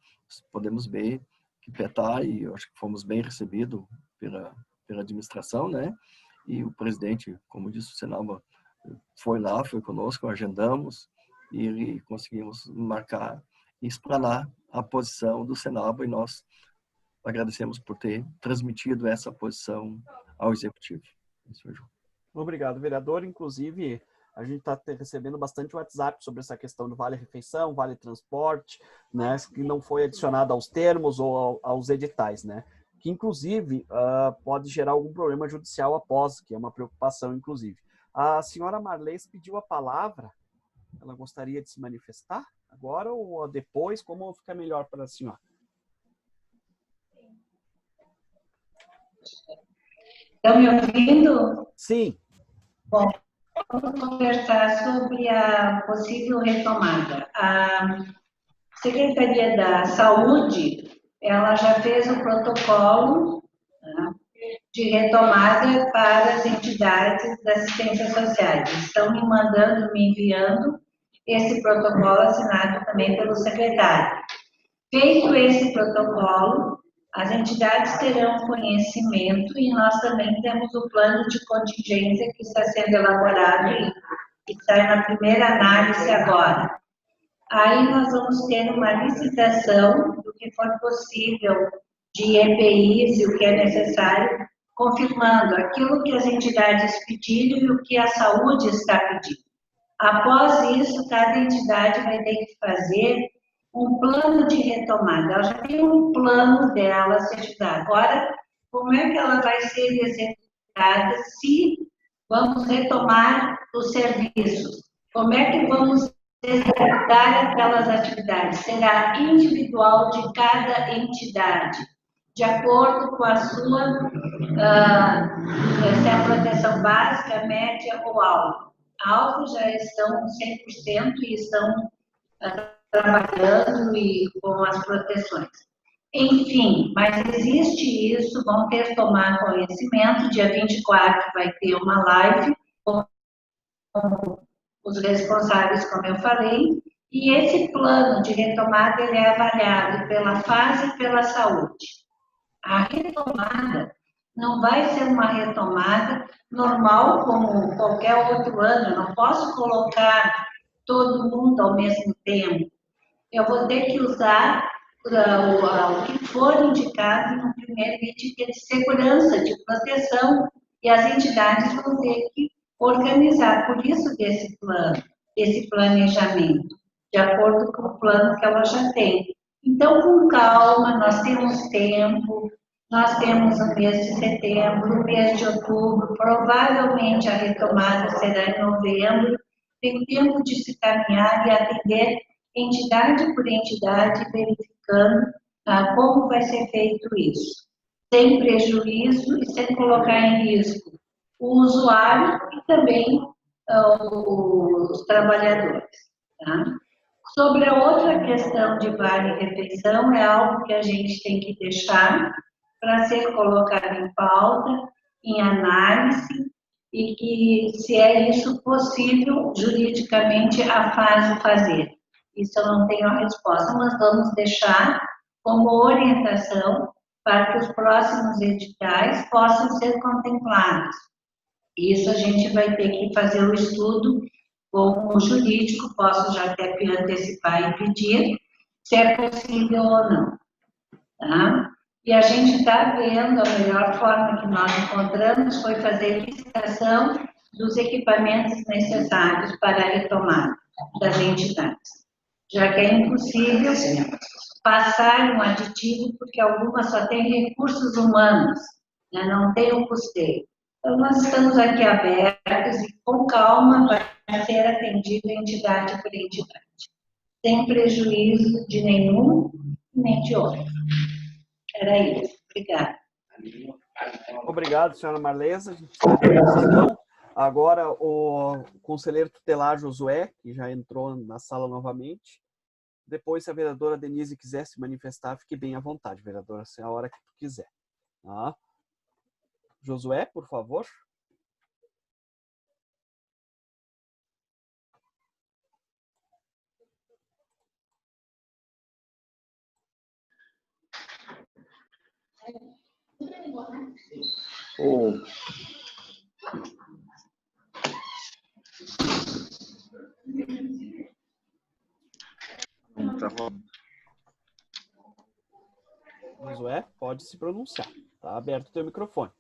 Speaker 5: podemos ver que está, e eu acho que fomos bem recebidos pela administração, né? E o presidente, como disse o Senalba, foi lá, foi conosco, agendamos e conseguimos marcar e explanar a posição do Senalba, e nós agradecemos por ter transmitido essa posição ao executivo. Isso, João.
Speaker 1: Obrigado, vereador. Inclusive, a gente está recebendo bastante WhatsApp sobre essa questão do vale-refeição, vale-transporte, né, que não foi adicionado aos termos ou aos editais, né, que inclusive pode gerar algum problema judicial após, que é uma preocupação, inclusive. A senhora Marlês pediu a palavra, ela gostaria de se manifestar agora ou depois, como fica melhor para a senhora?
Speaker 6: Estão me ouvindo?
Speaker 1: Sim.
Speaker 6: Bom, vamos conversar sobre a possível retomada. A Secretaria da Saúde, ela já fez o protocolo, né, de retomada para as entidades da assistência social. Estão me enviando esse protocolo assinado também pelo secretário. Feito esse protocolo, as entidades terão conhecimento, e nós também temos o plano de contingência que está sendo elaborado e está na primeira análise agora. Aí nós vamos ter uma licitação do que for possível de EPIs e o que é necessário, confirmando aquilo que as entidades pediram e o que a saúde está pedindo. Após isso, cada entidade vai ter que fazer um plano de retomada. Ela já tem um plano dela certificado. Agora, como é que ela vai ser executada se vamos retomar os serviços? Como é que vamos executar aquelas atividades? Será individual de cada entidade, de acordo com a sua, se é a proteção básica, média ou alta. Alta já estão 100% e estão trabalhando e com as proteções. Enfim, mas existe isso, vão ter que tomar conhecimento. Dia 24 vai ter uma live com os responsáveis, como eu falei, e esse plano de retomada ele é avaliado pela fase e pela saúde. A retomada não vai ser uma retomada normal como qualquer outro ano. Eu não posso colocar todo mundo ao mesmo tempo. Eu vou ter que usar o que for indicado no primeiro item, que é de segurança, de proteção, e as entidades vão ter que organizar. Por isso desse plano, desse planejamento, de acordo com o plano que ela já tem. Então, com calma, nós temos tempo, nós temos o mês de setembro, o mês de outubro, provavelmente a retomada será em novembro, tem tempo de se caminhar e atender entidade por entidade, verificando como vai ser feito isso, sem prejuízo e sem colocar em risco o usuário e também os trabalhadores. Tá? Sobre a outra questão de vale-refeição, é algo que a gente tem que deixar para ser colocado em pauta, em análise, e que, se é isso possível, juridicamente, a FAS fazer. Isso eu não tenho a resposta, mas vamos deixar como orientação para que os próximos editais possam ser contemplados. Isso a gente vai ter que fazer o estudo com o jurídico, posso já até antecipar e pedir se é possível ou não. Tá? E a gente está vendo, a melhor forma que nós encontramos foi fazer licitação dos equipamentos necessários para a retomada das entidades, já que é impossível passar um aditivo, porque algumas só têm recursos humanos, né? Não tem o custeio. Então, nós estamos aqui abertos e com calma vai ser atendido entidade por entidade, sem prejuízo de nenhum nem de outro. Era isso. Obrigada.
Speaker 1: Obrigado, senhora Marlesa. A gente está à disposição. Agora, o conselheiro tutelar Josué, que já entrou na sala novamente. Depois, se a vereadora Denise quiser se manifestar, fique bem à vontade, vereadora, se é a hora que tu quiser. Tá? Josué, por favor. Josué, pode se pronunciar. Está aberto o teu microfone.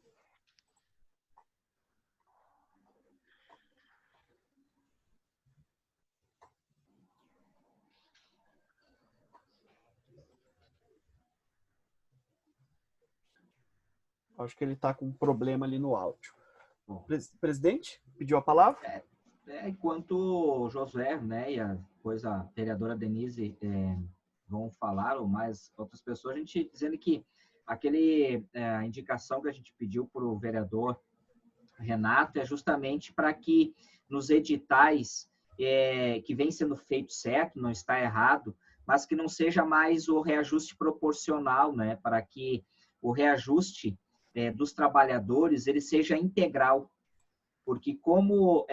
Speaker 1: Acho que ele está com um problema ali no áudio. Presidente, pediu a palavra?
Speaker 2: Enquanto o Josué, né, e depois a vereadora Denise vão falar, ou mais outras pessoas, a gente dizendo que a indicação que a gente pediu para o vereador Renato é justamente para que nos editais que vem sendo feito certo, não está errado, mas que não seja mais o reajuste proporcional, né, para que o reajuste dos trabalhadores ele seja integral, porque como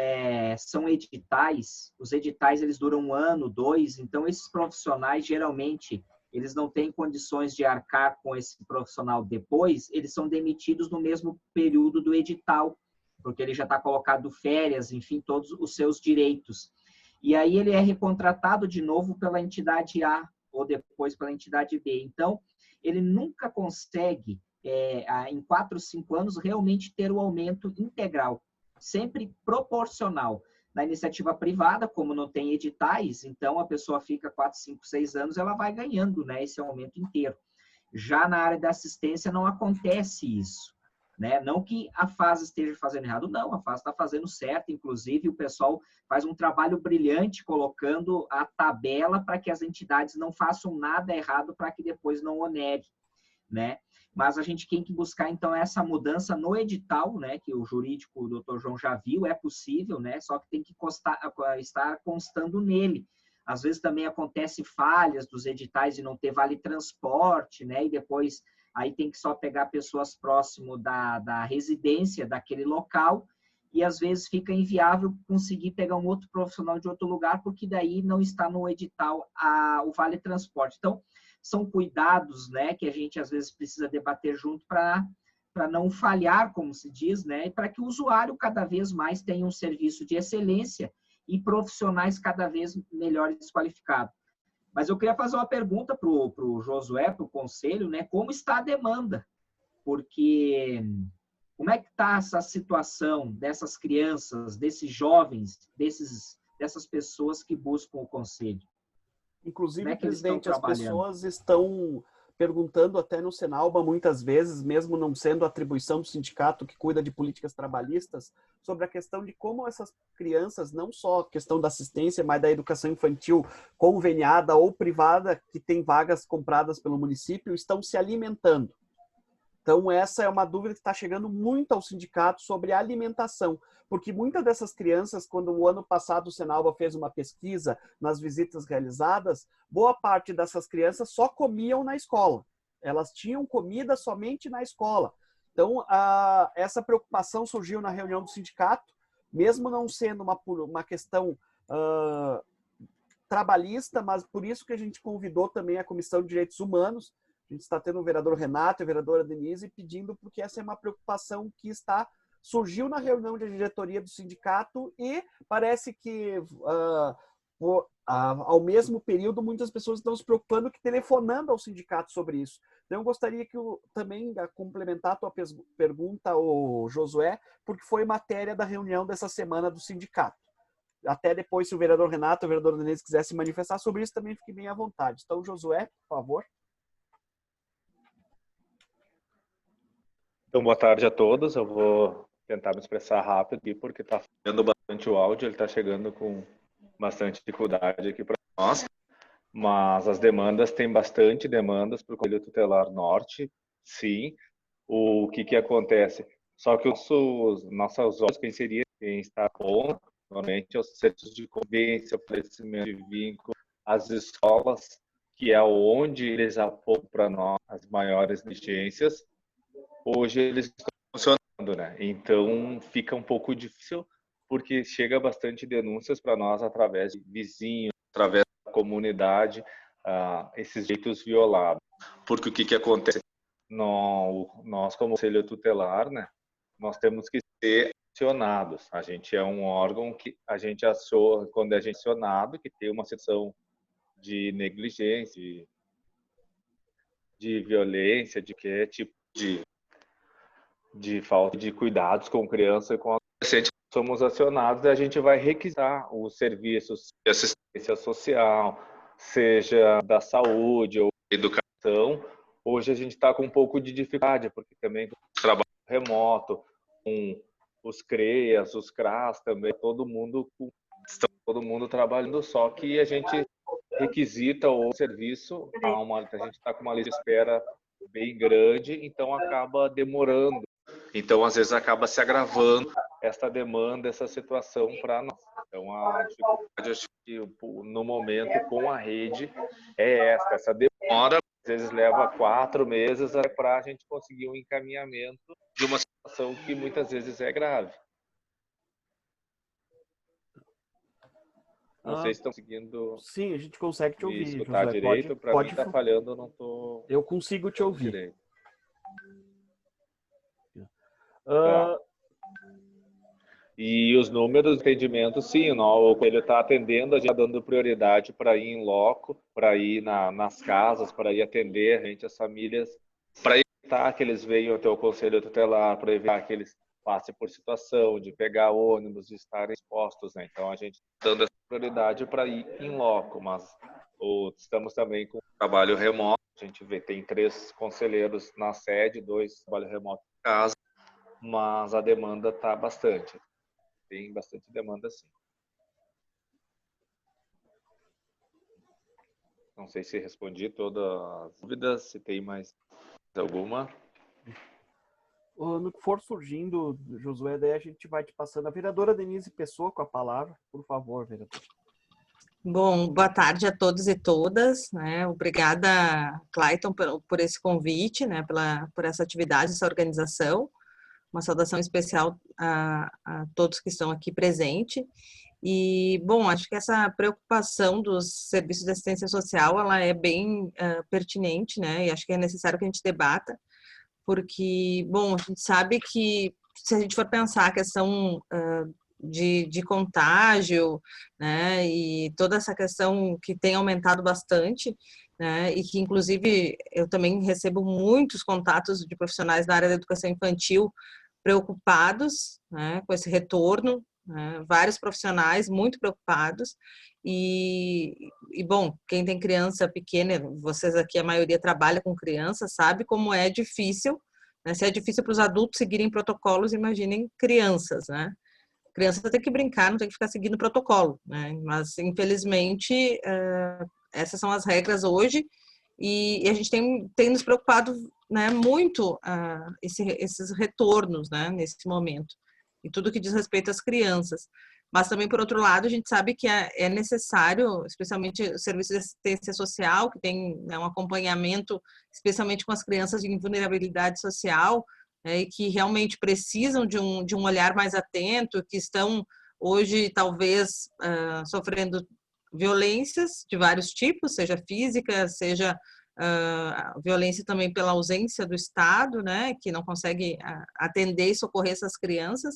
Speaker 2: são editais, os editais eles duram 1 ano, 2, então esses profissionais geralmente eles não têm condições de arcar com esse profissional depois, eles são demitidos no mesmo período do edital, porque ele já está colocado férias, enfim, todos os seus direitos. E aí ele é recontratado de novo pela entidade A, ou depois pela entidade B. Então, ele nunca consegue, em 4, 5 anos, realmente ter o aumento integral, sempre proporcional. Na iniciativa privada, como não tem editais, então a pessoa fica 4, 5, 6 anos, ela vai ganhando, né, esse aumento inteiro. Já na área da assistência não acontece isso, né? Não que a FAS esteja fazendo errado, não, a FAS está fazendo certo, inclusive o pessoal faz um trabalho brilhante colocando a tabela para que as entidades não façam nada errado para que depois não onere, né? Mas a gente tem que buscar, então, essa mudança no edital, né, que o jurídico, o doutor João já viu, é possível, né, só que tem que estar constando nele. Às vezes também acontece falhas dos editais de não ter vale transporte, né, e depois aí tem que só pegar pessoas próximo da residência daquele local, e às vezes fica inviável conseguir pegar um outro profissional de outro lugar, porque daí não está no edital o vale transporte. Então, são cuidados, né, que a gente às vezes precisa debater junto para não falhar, como se diz, né, e para que o usuário cada vez mais tenha um serviço de excelência e profissionais cada vez melhores qualificados. Mas eu queria fazer uma pergunta para o Josué, para o conselho, né, como está a demanda? Porque como é que está essa situação dessas crianças, desses jovens, dessas pessoas que buscam o conselho?
Speaker 1: Inclusive, presidente, as pessoas estão perguntando até no Senalba, muitas vezes, mesmo não sendo atribuição do sindicato que cuida de políticas trabalhistas, sobre a questão de como essas crianças, não só a questão da assistência, mas da educação infantil conveniada ou privada, que tem vagas compradas pelo município, estão se alimentando. Então, essa é uma dúvida que está chegando muito ao sindicato sobre a alimentação, porque muitas dessas crianças, quando o ano passado o Senalba fez uma pesquisa nas visitas realizadas, boa parte dessas crianças só comiam na escola. Elas tinham comida somente na escola. Então, essa preocupação surgiu na reunião do sindicato, mesmo não sendo uma questão trabalhista, mas por isso que a gente convidou também a Comissão de Direitos Humanos, A gente está tendo o vereador Renato e a vereadora Denise pedindo, porque essa é uma preocupação que surgiu na reunião de diretoria do sindicato e parece que ao mesmo período muitas pessoas estão se preocupando que telefonando ao sindicato sobre isso. Então eu gostaria que também complementar a tua pergunta, o Josué, porque foi matéria da reunião dessa semana do sindicato. Até depois, se o vereador Renato, o vereador Denise quiser se manifestar sobre isso, também fique bem à vontade. Então, Josué, por favor.
Speaker 9: Então, boa tarde a todos. Eu vou tentar me expressar rápido aqui, porque está falhando bastante o áudio, ele está chegando com bastante dificuldade aqui para nós. Mas as demandas, tem bastante demandas para o Conselho Tutelar Norte, sim. O que acontece? Só que nossas obras, quem está bom, normalmente, é os centros de convivência, oferecimento de vínculo, as escolas, que é onde eles apontam para nós as maiores negligências. Hoje eles estão funcionando, né? Então fica um pouco difícil, porque chega bastante denúncias para nós através de vizinhos, através da comunidade, esses direitos violados. Porque o que acontece? Nós, como Conselho Tutelar, né, nós temos que ser acionados. A gente é um órgão que a gente aciona, quando a gente é acionado, que tem uma situação de negligência, de violência, de que é tipo de falta de cuidados com criança e com adolescente, somos acionados e a gente vai requisitar os serviços de assistência social, seja da saúde ou educação. Hoje a gente está com um pouco de dificuldade, porque também com o trabalho remoto, com os CREAS, os CRAS também, todo mundo trabalhando, só que a gente requisita o serviço, a gente está com uma lista de espera bem grande, então acaba demorando. Então, às vezes, acaba se agravando essa demanda, essa situação para nós. Então, a dificuldade, acho que no momento, com a rede, é essa demora, às vezes leva 4 meses para a gente conseguir um encaminhamento de uma situação que muitas vezes é grave. Não sei se estão conseguindo.
Speaker 1: Sim, a gente consegue te ouvir.
Speaker 9: Escutar
Speaker 1: Josué.
Speaker 9: direito, para mim está falhando, eu não estou.
Speaker 1: Eu consigo te ouvir.
Speaker 9: Direito. E os números de atendimento, sim, ele está atendendo, a gente está dando prioridade para ir em loco, para ir nas casas, para ir atender as famílias, para evitar que eles venham até o Conselho Tutelar, para evitar que eles passem por situação de pegar ônibus, de estarem expostos, né? Então a gente está dando essa prioridade para ir em loco, mas estamos também com trabalho remoto. A gente vê, tem 3 conselheiros na sede, 2 trabalho remoto em casa, mas a demanda está bastante. Tem bastante demanda, sim. Não sei se respondi todas as dúvidas, se tem mais alguma.
Speaker 1: No que for surgindo, Josué, daí a gente vai te passando. A vereadora Denise Pessoa com a palavra, por favor, vereadora.
Speaker 10: Bom, boa tarde a todos e todas, né? Obrigada, Clayton, por esse convite, né? Por essa atividade, essa organização. Uma saudação especial a todos que estão aqui presentes. E, bom, acho que essa preocupação dos serviços de assistência social, ela é bem pertinente, né? E acho que é necessário que a gente debata, porque, bom, a gente sabe que, se a gente for pensar a questão de contágio, né, e toda essa questão que tem aumentado bastante, né, e que, inclusive, eu também recebo muitos contatos de profissionais da área da educação infantil preocupados, né, com esse retorno, né, vários profissionais muito preocupados, e, bom, quem tem criança pequena, vocês aqui, a maioria trabalha com criança, sabe como é difícil, né, se é difícil para os adultos seguirem protocolos, imaginem crianças, né. Criança tem que brincar, não tem que ficar seguindo protocolo, né? Mas, infelizmente, essas são as regras hoje, e a gente tem nos preocupado, né, muito esses retornos, né, nesse momento, e tudo que diz respeito às crianças. Mas também, por outro lado, a gente sabe que é necessário, especialmente o serviço de assistência social, que tem, né, um acompanhamento, especialmente com as crianças em vulnerabilidade social, e que realmente precisam de um olhar mais atento, que estão hoje talvez sofrendo violências de vários tipos, seja física, seja violência também pela ausência do Estado, né, que não consegue atender e socorrer essas crianças.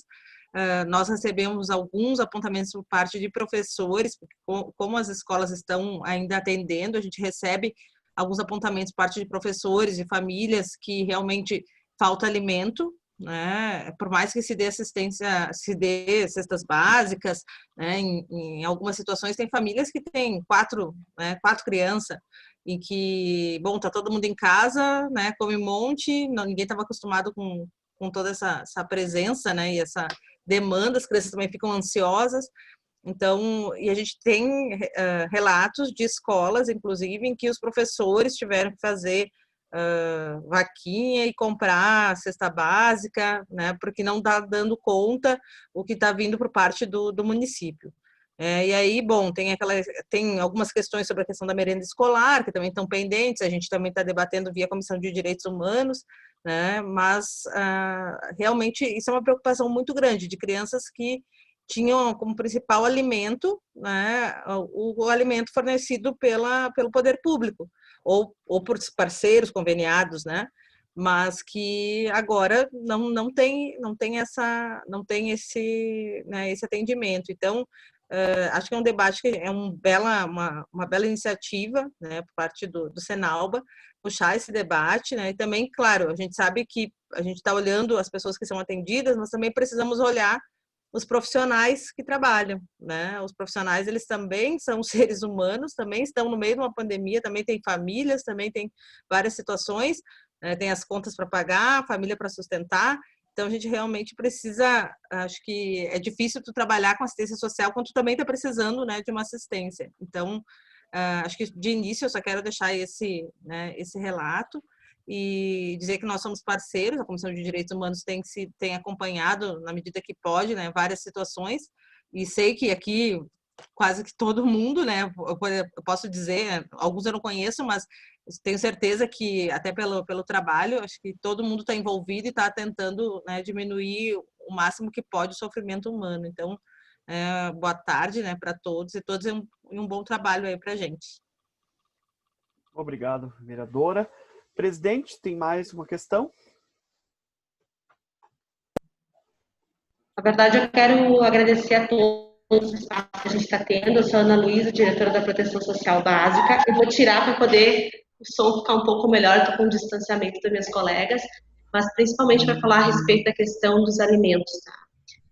Speaker 10: Nós recebemos alguns apontamentos por parte de professores, porque como as escolas estão ainda atendendo, a gente recebe alguns apontamentos por parte de professores, de famílias, que realmente falta alimento, né? Por mais que se dê assistência, se dê cestas básicas, né? Em algumas situações tem famílias que têm quatro crianças, em que, bom, tá todo mundo em casa, né? Come um monte, ninguém estava acostumado com toda essa presença, né? E essa demanda, as crianças também ficam ansiosas. Então, e a gente tem relatos de escolas, inclusive, em que os professores tiveram que fazer vaquinha e comprar cesta básica, né, porque não está dando conta o que está vindo por parte do município. E aí, bom, tem algumas questões sobre a questão da merenda escolar, que também estão pendentes, a gente também está debatendo via Comissão de Direitos Humanos, né, mas realmente isso é uma preocupação muito grande, de crianças que tinham como principal alimento, né, o alimento fornecido pelo poder público, ou por parceiros conveniados, né, mas que agora não tem esse, né, esse atendimento. Então, acho que é um debate que é uma bela iniciativa, né, por parte do Senalba, puxar esse debate, né, e também, claro, a gente sabe que a gente está olhando as pessoas que são atendidas, mas também precisamos olhar os profissionais que trabalham, né? Os profissionais, eles também são seres humanos, também estão no meio de uma pandemia, também tem famílias, também tem várias situações, né? Tem as contas para pagar, a família para sustentar. Então, a gente realmente precisa, acho que é difícil tu trabalhar com assistência social quando tu também está precisando, né, de uma assistência. Então, acho que de início eu só quero deixar esse relato, e dizer que nós somos parceiros, a Comissão de Direitos Humanos tem acompanhado, na medida que pode, né, várias situações, e sei que aqui quase que todo mundo, né, eu posso dizer, alguns eu não conheço, mas tenho certeza que, até pelo trabalho, acho que todo mundo está envolvido e está tentando, né, diminuir o máximo que pode o sofrimento humano. Então, boa tarde, né, para todos e todas, e um bom trabalho aí para a gente.
Speaker 1: Obrigado, vereadora. Presidente, tem mais uma questão?
Speaker 11: Na verdade, eu quero agradecer a todos os espaços que a gente está tendo. Eu sou a Ana Luísa, diretora da Proteção Social Básica. Eu vou tirar para poder o som ficar um pouco melhor, estou com o distanciamento das minhas colegas, mas principalmente para falar a respeito da questão dos alimentos, tá?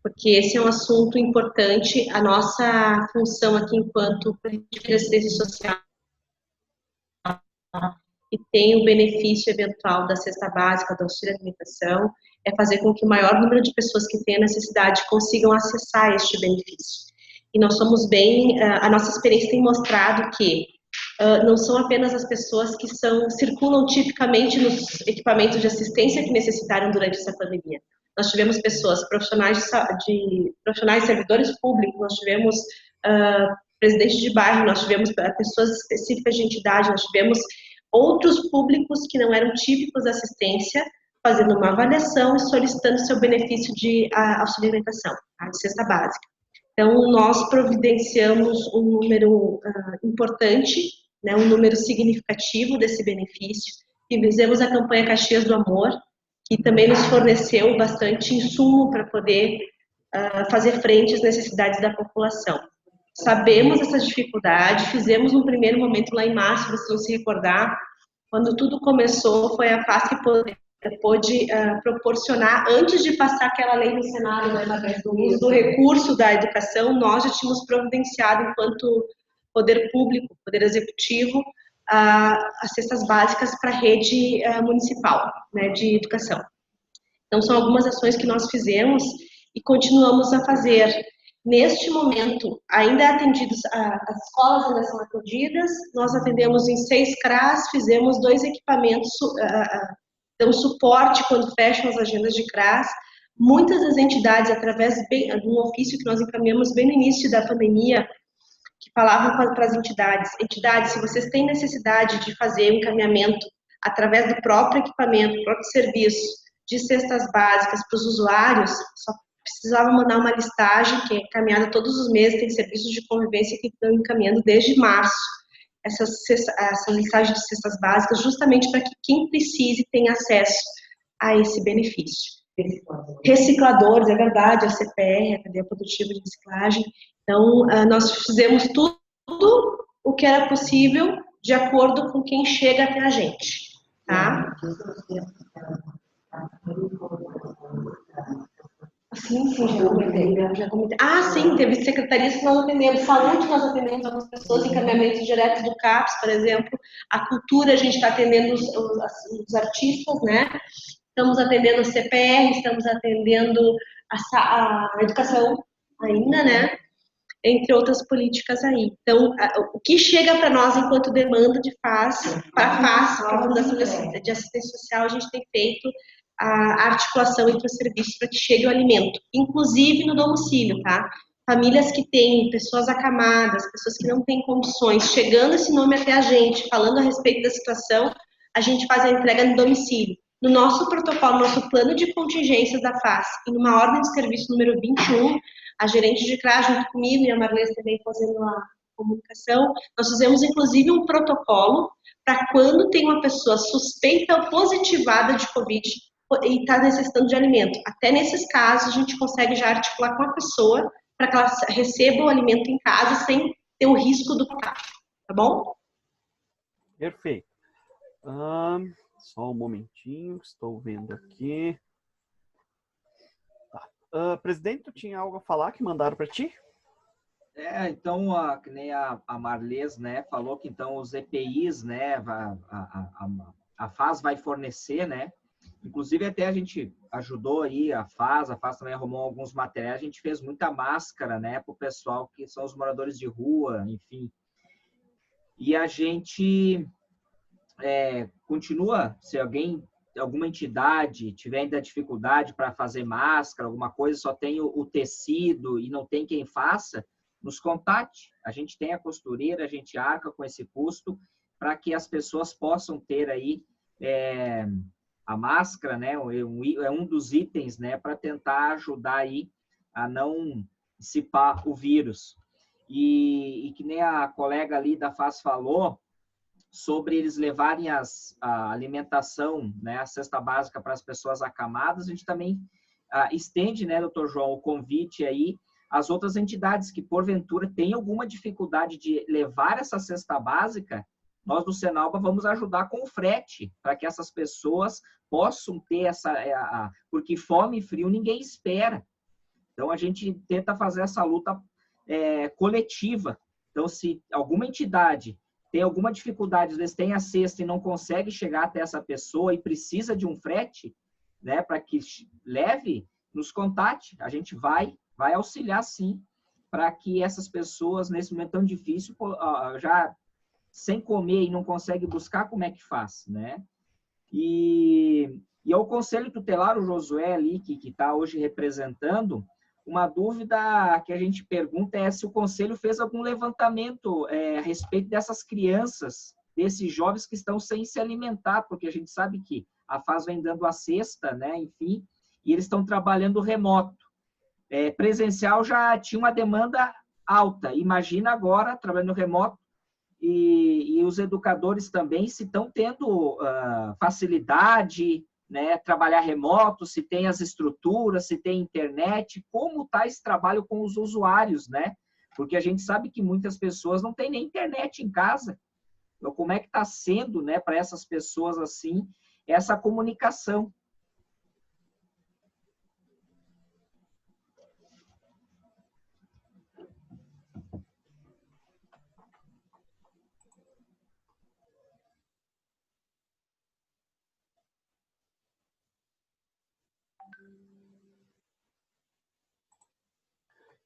Speaker 11: Porque esse é um assunto importante. A nossa função aqui enquanto política de assistência social e tem o benefício eventual da cesta básica, do auxílio alimentação, é fazer com que o maior número de pessoas que têm a necessidade consigam acessar este benefício. E nós somos a nossa experiência tem mostrado que não são apenas as pessoas que circulam tipicamente nos equipamentos de assistência que necessitaram durante essa pandemia. Nós tivemos pessoas, profissionais servidores públicos, nós tivemos presidentes de bairro, nós tivemos pessoas específicas de entidade, nós tivemos outros públicos que não eram típicos da assistência, fazendo uma avaliação e solicitando seu benefício de auxílio alimentação, de cesta básica. Então, nós providenciamos um número importante, né, um número significativo desse benefício, e fizemos a campanha Caxias do Amor, que também nos forneceu bastante insumo para poder fazer frente às necessidades da população. Sabemos essa dificuldade, fizemos um primeiro momento lá em março, vocês vão se recordar, quando tudo começou, foi a FASC que pôde proporcionar, antes de passar aquela lei no Senado, né, do uso do recurso da educação, nós já tínhamos providenciado, enquanto poder público, poder executivo, as cestas básicas para a rede municipal, né, de educação. Então, são algumas ações que nós fizemos e continuamos a fazer. Neste momento, ainda é atendidos, as escolas ainda são atendidas, nós atendemos em 6 CRAs, fizemos 2 equipamentos, dão suporte quando fecham as agendas de CRAs. Muitas das entidades, através de um ofício que nós encaminhamos bem no início da pandemia, que falavam para as entidades, se vocês têm necessidade de fazer um encaminhamento através do próprio equipamento, do próprio serviço, de cestas básicas para os usuários, só precisavam mandar uma listagem, que é encaminhada todos os meses, tem serviços de convivência que estão encaminhando desde março. essa listagem de cestas básicas, justamente para que quem precise tenha acesso a esse benefício. Recicladores, é verdade, a CPR, a cadeia produtiva de reciclagem. Então, nós fizemos tudo o que era possível de acordo com quem chega até a gente, tá? Sim, já comentei. Sim, teve secretarias que nós atendemos, saúde nós atendemos algumas pessoas, encaminhamento direto do CAPS, por exemplo, a cultura a gente está atendendo os artistas, né? Estamos atendendo o CPR, estamos atendendo a educação ainda, né? Entre outras políticas aí. Então, o que chega para nós enquanto demanda de FAS, para a FAS, para a Fundação de Assistência Social, a gente tem feito a articulação entre os serviços para que chegue o alimento, inclusive no domicílio, tá? Famílias que têm pessoas acamadas, pessoas que não têm condições, chegando esse nome até a gente, falando a respeito da situação, a gente faz a entrega no domicílio. No nosso protocolo, no nosso plano de contingências da FAS, e numa ordem de serviço número 21, a gerente de CRA junto comigo e a Marlene também fazendo a comunicação, nós fizemos inclusive um protocolo para quando tem uma pessoa suspeita ou positivada de Covid e está necessitando de alimento. Até nesses casos, a gente consegue já articular com a pessoa para que ela receba o alimento em casa sem ter o risco do contágio, tá bom?
Speaker 1: Perfeito. Só um momentinho, estou vendo aqui. Presidente, tu tinha algo a falar que mandaram para ti?
Speaker 2: Então, que nem a Marlês, né, falou que então os EPIs, né, a FAS vai fornecer, né, inclusive até a gente ajudou aí a FAS também arrumou alguns materiais, a gente fez muita máscara, né, para o pessoal que são os moradores de rua, enfim. E a gente continua, se alguma entidade tiver ainda dificuldade para fazer máscara, alguma coisa, só tem o tecido e não tem quem faça, nos contate. A gente tem a costureira, a gente arca com esse custo para que as pessoas possam ter aí a máscara, né? É um dos itens, né? Para tentar ajudar aí a não dissipar o vírus. E que nem a colega ali da FAS falou, sobre eles levarem a alimentação, né, a cesta básica para as pessoas acamadas, a gente também estende, né, doutor João, o convite aí às outras entidades que, porventura, têm alguma dificuldade de levar essa cesta básica, nós do Senalba vamos ajudar com o frete, para que essas pessoas possam ter porque fome e frio ninguém espera. Então, a gente tenta fazer essa luta coletiva. Então, se alguma entidade tem alguma dificuldade, eles têm a cesta e não consegue chegar até essa pessoa e precisa de um frete, né, para que leve, nos contate. A gente vai auxiliar, sim, para que essas pessoas, nesse momento tão difícil, já sem comer e não consegue buscar, como é que faz, né? E ao Conselho Tutelar, o Josué ali, que está hoje representando, uma dúvida que a gente pergunta é se o Conselho fez algum levantamento a respeito dessas crianças, desses jovens que estão sem se alimentar, porque a gente sabe que a FAS vem dando a cesta, né, enfim, e eles estão trabalhando remoto. Presencial já tinha uma demanda alta, imagina agora, trabalhando remoto, e os educadores também, se estão tendo facilidade, né, trabalhar remoto, se tem as estruturas, se tem internet, como está esse trabalho com os usuários, né? Porque a gente sabe que muitas pessoas não têm nem internet em casa. Então, como é que está sendo, né, para essas pessoas assim, essa comunicação?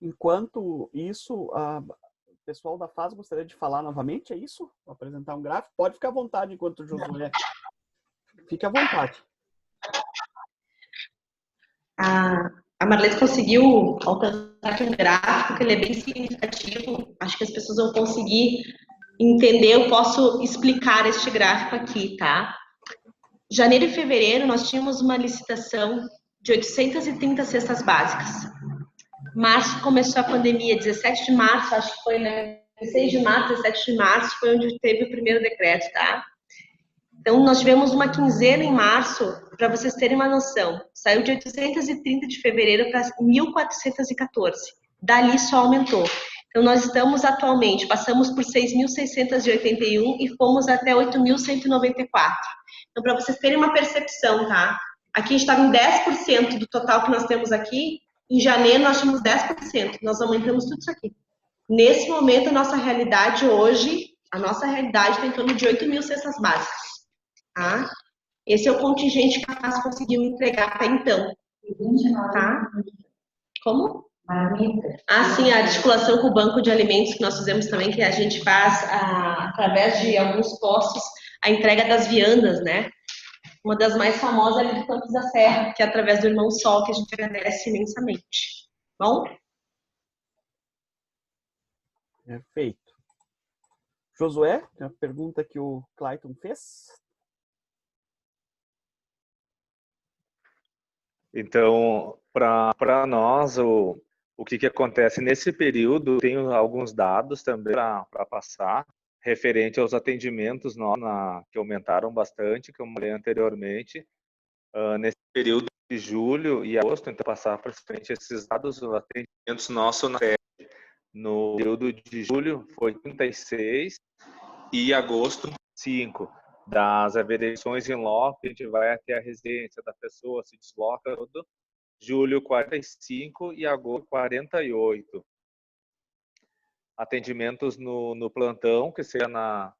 Speaker 1: Enquanto isso, o pessoal da FAS gostaria de falar novamente, é isso? Vou apresentar um gráfico. Pode ficar à vontade enquanto o Josué. Fique à vontade.
Speaker 11: A Marlene conseguiu alcançar aqui um gráfico que ele é bem significativo. Acho que as pessoas vão conseguir entender. Eu posso explicar este gráfico aqui, tá? Janeiro e fevereiro, nós tínhamos uma licitação de 830 cestas básicas. Março começou a pandemia, 17 de março, acho que foi, né? 16 de março, 17 de março foi onde teve o primeiro decreto, tá? Então, nós tivemos uma quinzena em março, para vocês terem uma noção. Saiu de 830 de fevereiro para 1.414. Dali só aumentou. Então, nós estamos atualmente, passamos por 6.681 e fomos até 8.194. Então, para vocês terem uma percepção, tá? Aqui a gente estava em 10% do total que nós temos aqui. Em janeiro, nós tínhamos 10%. Nós aumentamos tudo isso aqui. Nesse momento, a nossa realidade hoje, está em torno de 8.000 cestas básicas. Tá? Esse é o contingente que a FAS conseguiu entregar até então. Tá? Como? Sim, a articulação com o banco de alimentos que nós fizemos também, que a gente faz através de alguns postos a entrega das viandas, né? Uma das mais famosas ali do Campos da Serra, que é através do Irmão Sol, que a gente agradece imensamente. Bom?
Speaker 1: Perfeito. Josué, tem uma pergunta que o Clayton fez.
Speaker 9: Então, para nós, o que acontece nesse período, tenho alguns dados também para passar, referente aos atendimentos que aumentaram bastante, que eu falei anteriormente, nesse período de julho e agosto, então passar para frente esses dados, os atendimentos nossos na sede, no período de julho foi 36 e agosto 5. Das averiações em loco, a gente vai até a residência da pessoa, se desloca todo. Julho 45 e agosto 48. Atendimentos no plantão, que seria na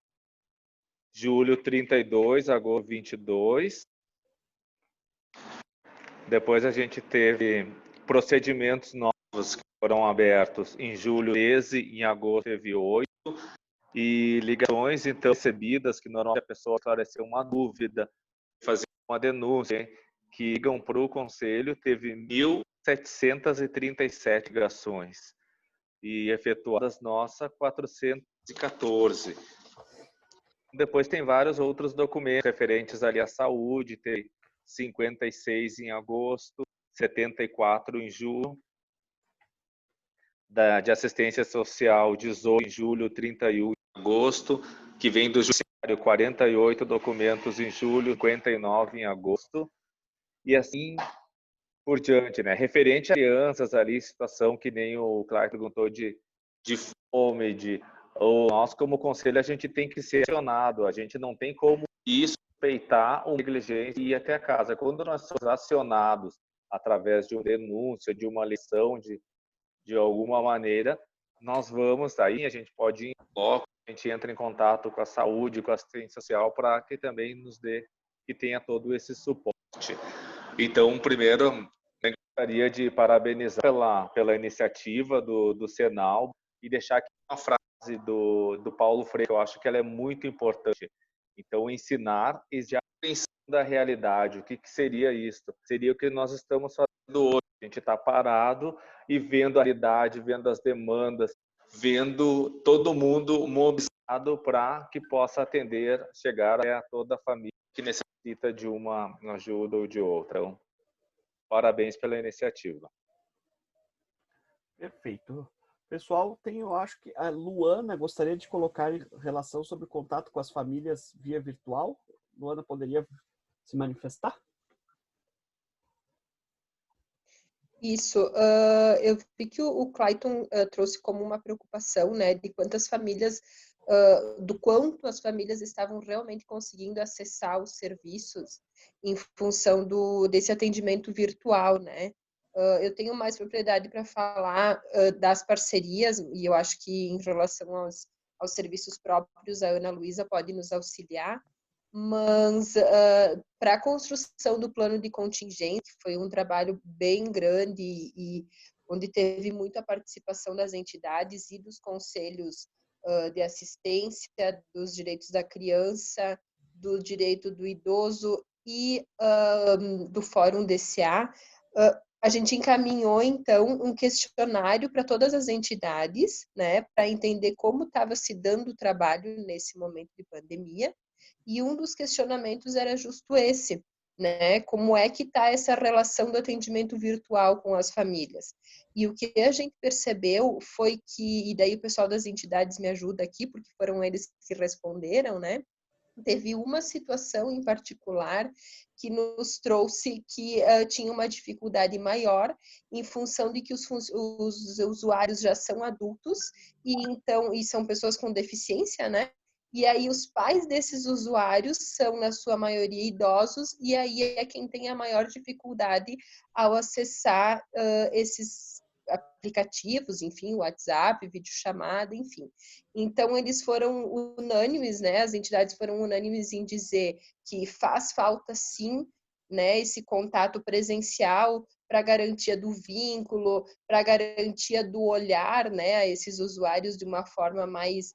Speaker 9: julho 32, agosto 22. Depois a gente teve procedimentos novos que foram abertos em julho 13, em agosto teve 8. E ligações, então, recebidas, que normalmente a pessoa esclareceu uma dúvida, fazer uma denúncia, que ligam para o Conselho, teve 1.737 ligações. E efetuadas, 414. Depois tem vários outros documentos referentes ali à saúde, tem 56 em agosto, 74 em julho. De assistência social, 18 em julho, 31 em agosto, que vem do judiciário, 48 documentos em julho, 59 em agosto, e assim por diante, né? Referente a crianças ali, situação que nem o Clark perguntou de fome, nós como conselho a gente tem que ser acionado, a gente não tem como suspeitar uma negligência e ir até a casa. Quando nós somos acionados através de uma denúncia, de uma lição, de alguma maneira, nós vamos aí, a gente pode ir em bloco, a gente entra em contato com a saúde, com a assistência social, para que também nos dê, que tenha todo esse suporte. Então, primeiro, eu gostaria de parabenizar pela iniciativa do Senal e deixar aqui uma frase do Paulo Freire, que eu acho que ela é muito importante. Então, ensinar e já pensando da realidade, o que seria isso? Seria o que nós estamos fazendo hoje. A gente está parado e vendo a realidade, vendo as demandas, vendo todo mundo mobilizado para que possa atender, chegar a toda a família que necessita de uma ajuda ou de outra. Então, parabéns pela iniciativa.
Speaker 1: Perfeito. Pessoal, eu acho que a Luana gostaria de colocar em relação sobre o contato com as famílias via virtual. Luana poderia se manifestar?
Speaker 3: Isso, eu vi que o Clayton trouxe como uma preocupação, né, de quantas famílias, do quanto as famílias estavam realmente conseguindo acessar os serviços em função desse atendimento virtual, né. Eu tenho mais propriedade para falar das parcerias, e eu acho que em relação aos serviços próprios, a Ana Luísa pode nos auxiliar, mas para a construção do plano de contingência, foi um trabalho bem grande e onde teve muita participação das entidades e dos conselhos de assistência, dos direitos da criança, do direito do idoso e do Fórum DCA. A gente encaminhou, então, um questionário para todas as entidades, né, para entender como estava se dando o trabalho nesse momento de pandemia. E um dos questionamentos era justo esse, né? Como é que está essa relação do atendimento virtual com as famílias? E o que a gente percebeu foi que, e daí o pessoal das entidades me ajuda aqui, porque foram eles que responderam, né? Teve uma situação em particular que nos trouxe que tinha uma dificuldade maior em função de que os usuários já são adultos e são pessoas com deficiência, né? E aí os pais desses usuários são, na sua maioria, idosos, e aí é quem tem a maior dificuldade ao acessar esses aplicativos, enfim, WhatsApp, videochamada, enfim. Então, eles foram unânimes, né? As entidades foram unânimes em dizer que faz falta, sim, né, esse contato presencial para garantia do vínculo, para garantia do olhar, né, a esses usuários de uma forma mais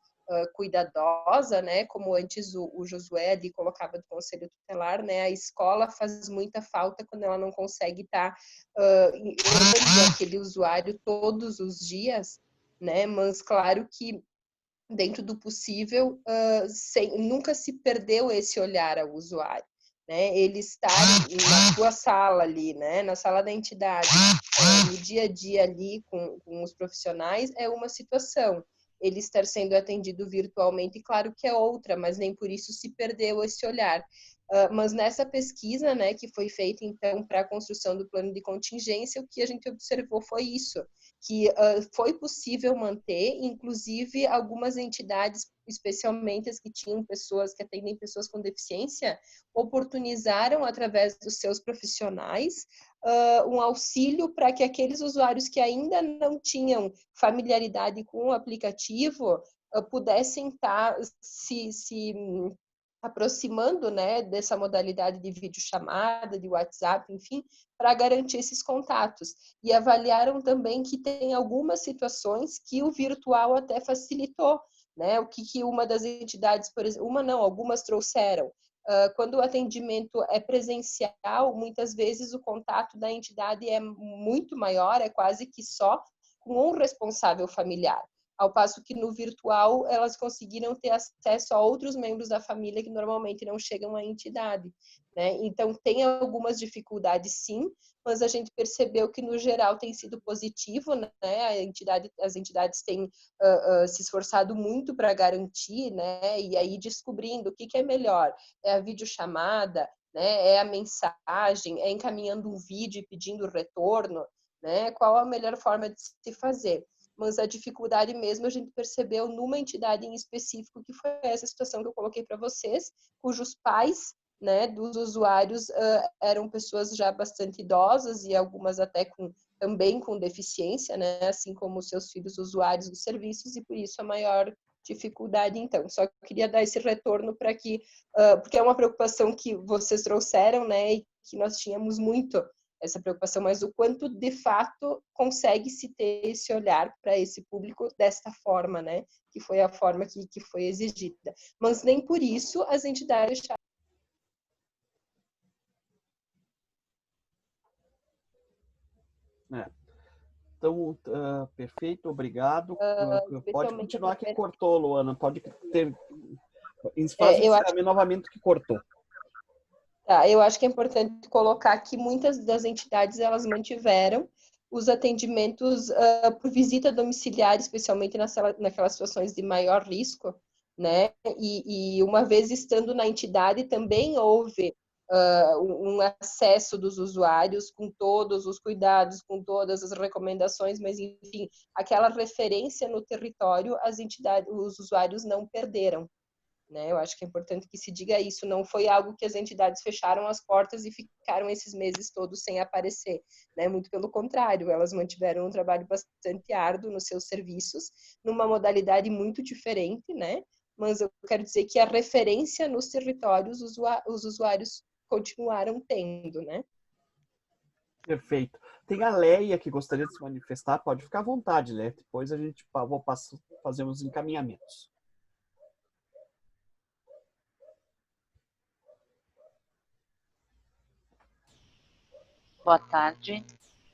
Speaker 3: cuidadosa, né, como antes o Josué ali colocava do Conselho Tutelar, né, a escola faz muita falta quando ela não consegue estar olhando aquele usuário todos os dias, né, mas claro que dentro do possível, nunca se perdeu esse olhar ao usuário, né? Ele está na sua sala ali, né? Na sala da entidade, no dia a dia ali com os profissionais é uma situação. Ele estar sendo atendido virtualmente, claro que é outra, mas nem por isso se perdeu esse olhar. Mas nessa pesquisa, né, que foi feita, então, para a construção do plano de contingência, o que a gente observou foi isso, que foi possível manter, inclusive algumas entidades, especialmente as que tinham pessoas, que atendem pessoas com deficiência, oportunizaram, através dos seus profissionais, um auxílio para que aqueles usuários que ainda não tinham familiaridade com o aplicativo pudessem estar se aproximando, né, dessa modalidade de videochamada, de WhatsApp, enfim, para garantir esses contatos. E avaliaram também que tem algumas situações que o virtual até facilitou, né? O que uma das entidades, por exemplo, algumas trouxeram. Quando o atendimento é presencial, muitas vezes o contato da entidade é muito maior, é quase que só com um responsável familiar. Ao passo que no virtual elas conseguiram ter acesso a outros membros da família que normalmente não chegam à entidade, né? Então tem algumas dificuldades, sim, mas a gente percebeu que no geral tem sido positivo, né? As entidades têm se esforçado muito para garantir, né? E aí descobrindo o que é melhor, é a videochamada, né? É a mensagem, é encaminhando um vídeo e pedindo retorno, né? Qual a melhor forma de se fazer? Mas a dificuldade mesmo a gente percebeu numa entidade em específico, que foi essa situação que eu coloquei para vocês, cujos pais, né, dos usuários eram pessoas já bastante idosas e algumas até também com deficiência, né, assim como os seus filhos usuários dos serviços, e por isso a maior dificuldade, então. Só queria dar esse retorno para que, porque é uma preocupação que vocês trouxeram, né, e que nós tínhamos muito essa preocupação, mas o quanto de fato consegue-se ter esse olhar para esse público desta forma, né? Que foi a forma que foi exigida. Mas nem por isso as entidades...
Speaker 1: Então, perfeito, obrigado. Pode continuar que cortou, Luana. Pode ter... Faz encerramento novamente que cortou.
Speaker 3: Tá, eu acho que é importante colocar que muitas das entidades elas mantiveram os atendimentos por visita domiciliar, especialmente naquelas situações de maior risco, né? E uma vez estando na entidade também houve um acesso dos usuários com todos os cuidados, com todas as recomendações, mas enfim, aquela referência no território, os usuários não perderam. Né? Eu acho que é importante que se diga isso. Não foi algo que as entidades fecharam as portas e ficaram esses meses todos sem aparecer. Né? Muito pelo contrário, elas mantiveram um trabalho bastante árduo nos seus serviços, numa modalidade muito diferente, né? Mas eu quero dizer que a referência nos territórios os usuários continuaram tendo, né?
Speaker 1: Perfeito. Tem a Leia que gostaria de se manifestar. Pode ficar à vontade, Leia. Depois a gente fazer os encaminhamentos.
Speaker 12: Boa tarde.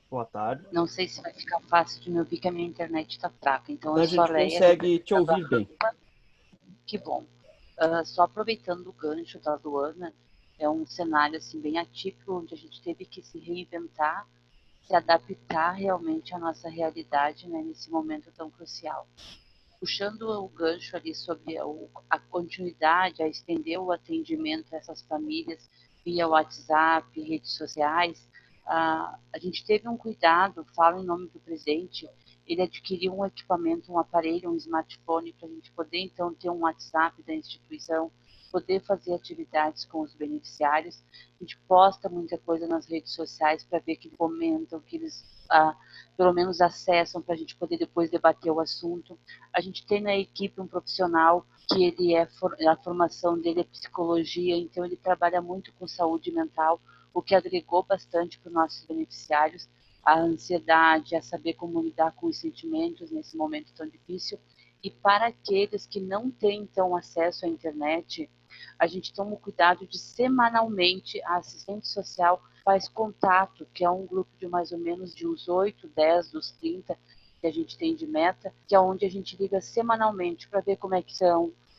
Speaker 1: Boa tarde.
Speaker 12: Não sei se vai ficar fácil de me ouvir, que a minha internet está fraca. Então,
Speaker 1: a gente consegue te ouvir bem.
Speaker 12: Que bom. Só aproveitando o gancho da Luana, é um cenário assim bem atípico, onde a gente teve que se reinventar, se adaptar realmente à nossa realidade, né, nesse momento tão crucial. Puxando o gancho ali sobre a continuidade, a estender o atendimento a essas famílias via WhatsApp, redes sociais, a gente teve um cuidado, falo em nome do presidente, ele adquiriu um equipamento, um aparelho, um smartphone, para a gente poder então ter um WhatsApp da instituição, poder fazer atividades com os beneficiários. A gente posta muita coisa nas redes sociais para ver que eles comentam, que eles pelo menos acessam, para a gente poder depois debater o assunto. A gente tem na equipe um profissional que ele a formação dele é psicologia, então ele trabalha muito com saúde mental, o que agregou bastante para os nossos beneficiários, a ansiedade, a saber como lidar com os sentimentos nesse momento tão difícil. E para aqueles que não têm, então, acesso à internet, a gente toma o cuidado de semanalmente a assistente social faz contato, que é um grupo de mais ou menos de uns 8, 10 dos 30 que a gente tem de meta, que é onde a gente liga semanalmente para ver como é que se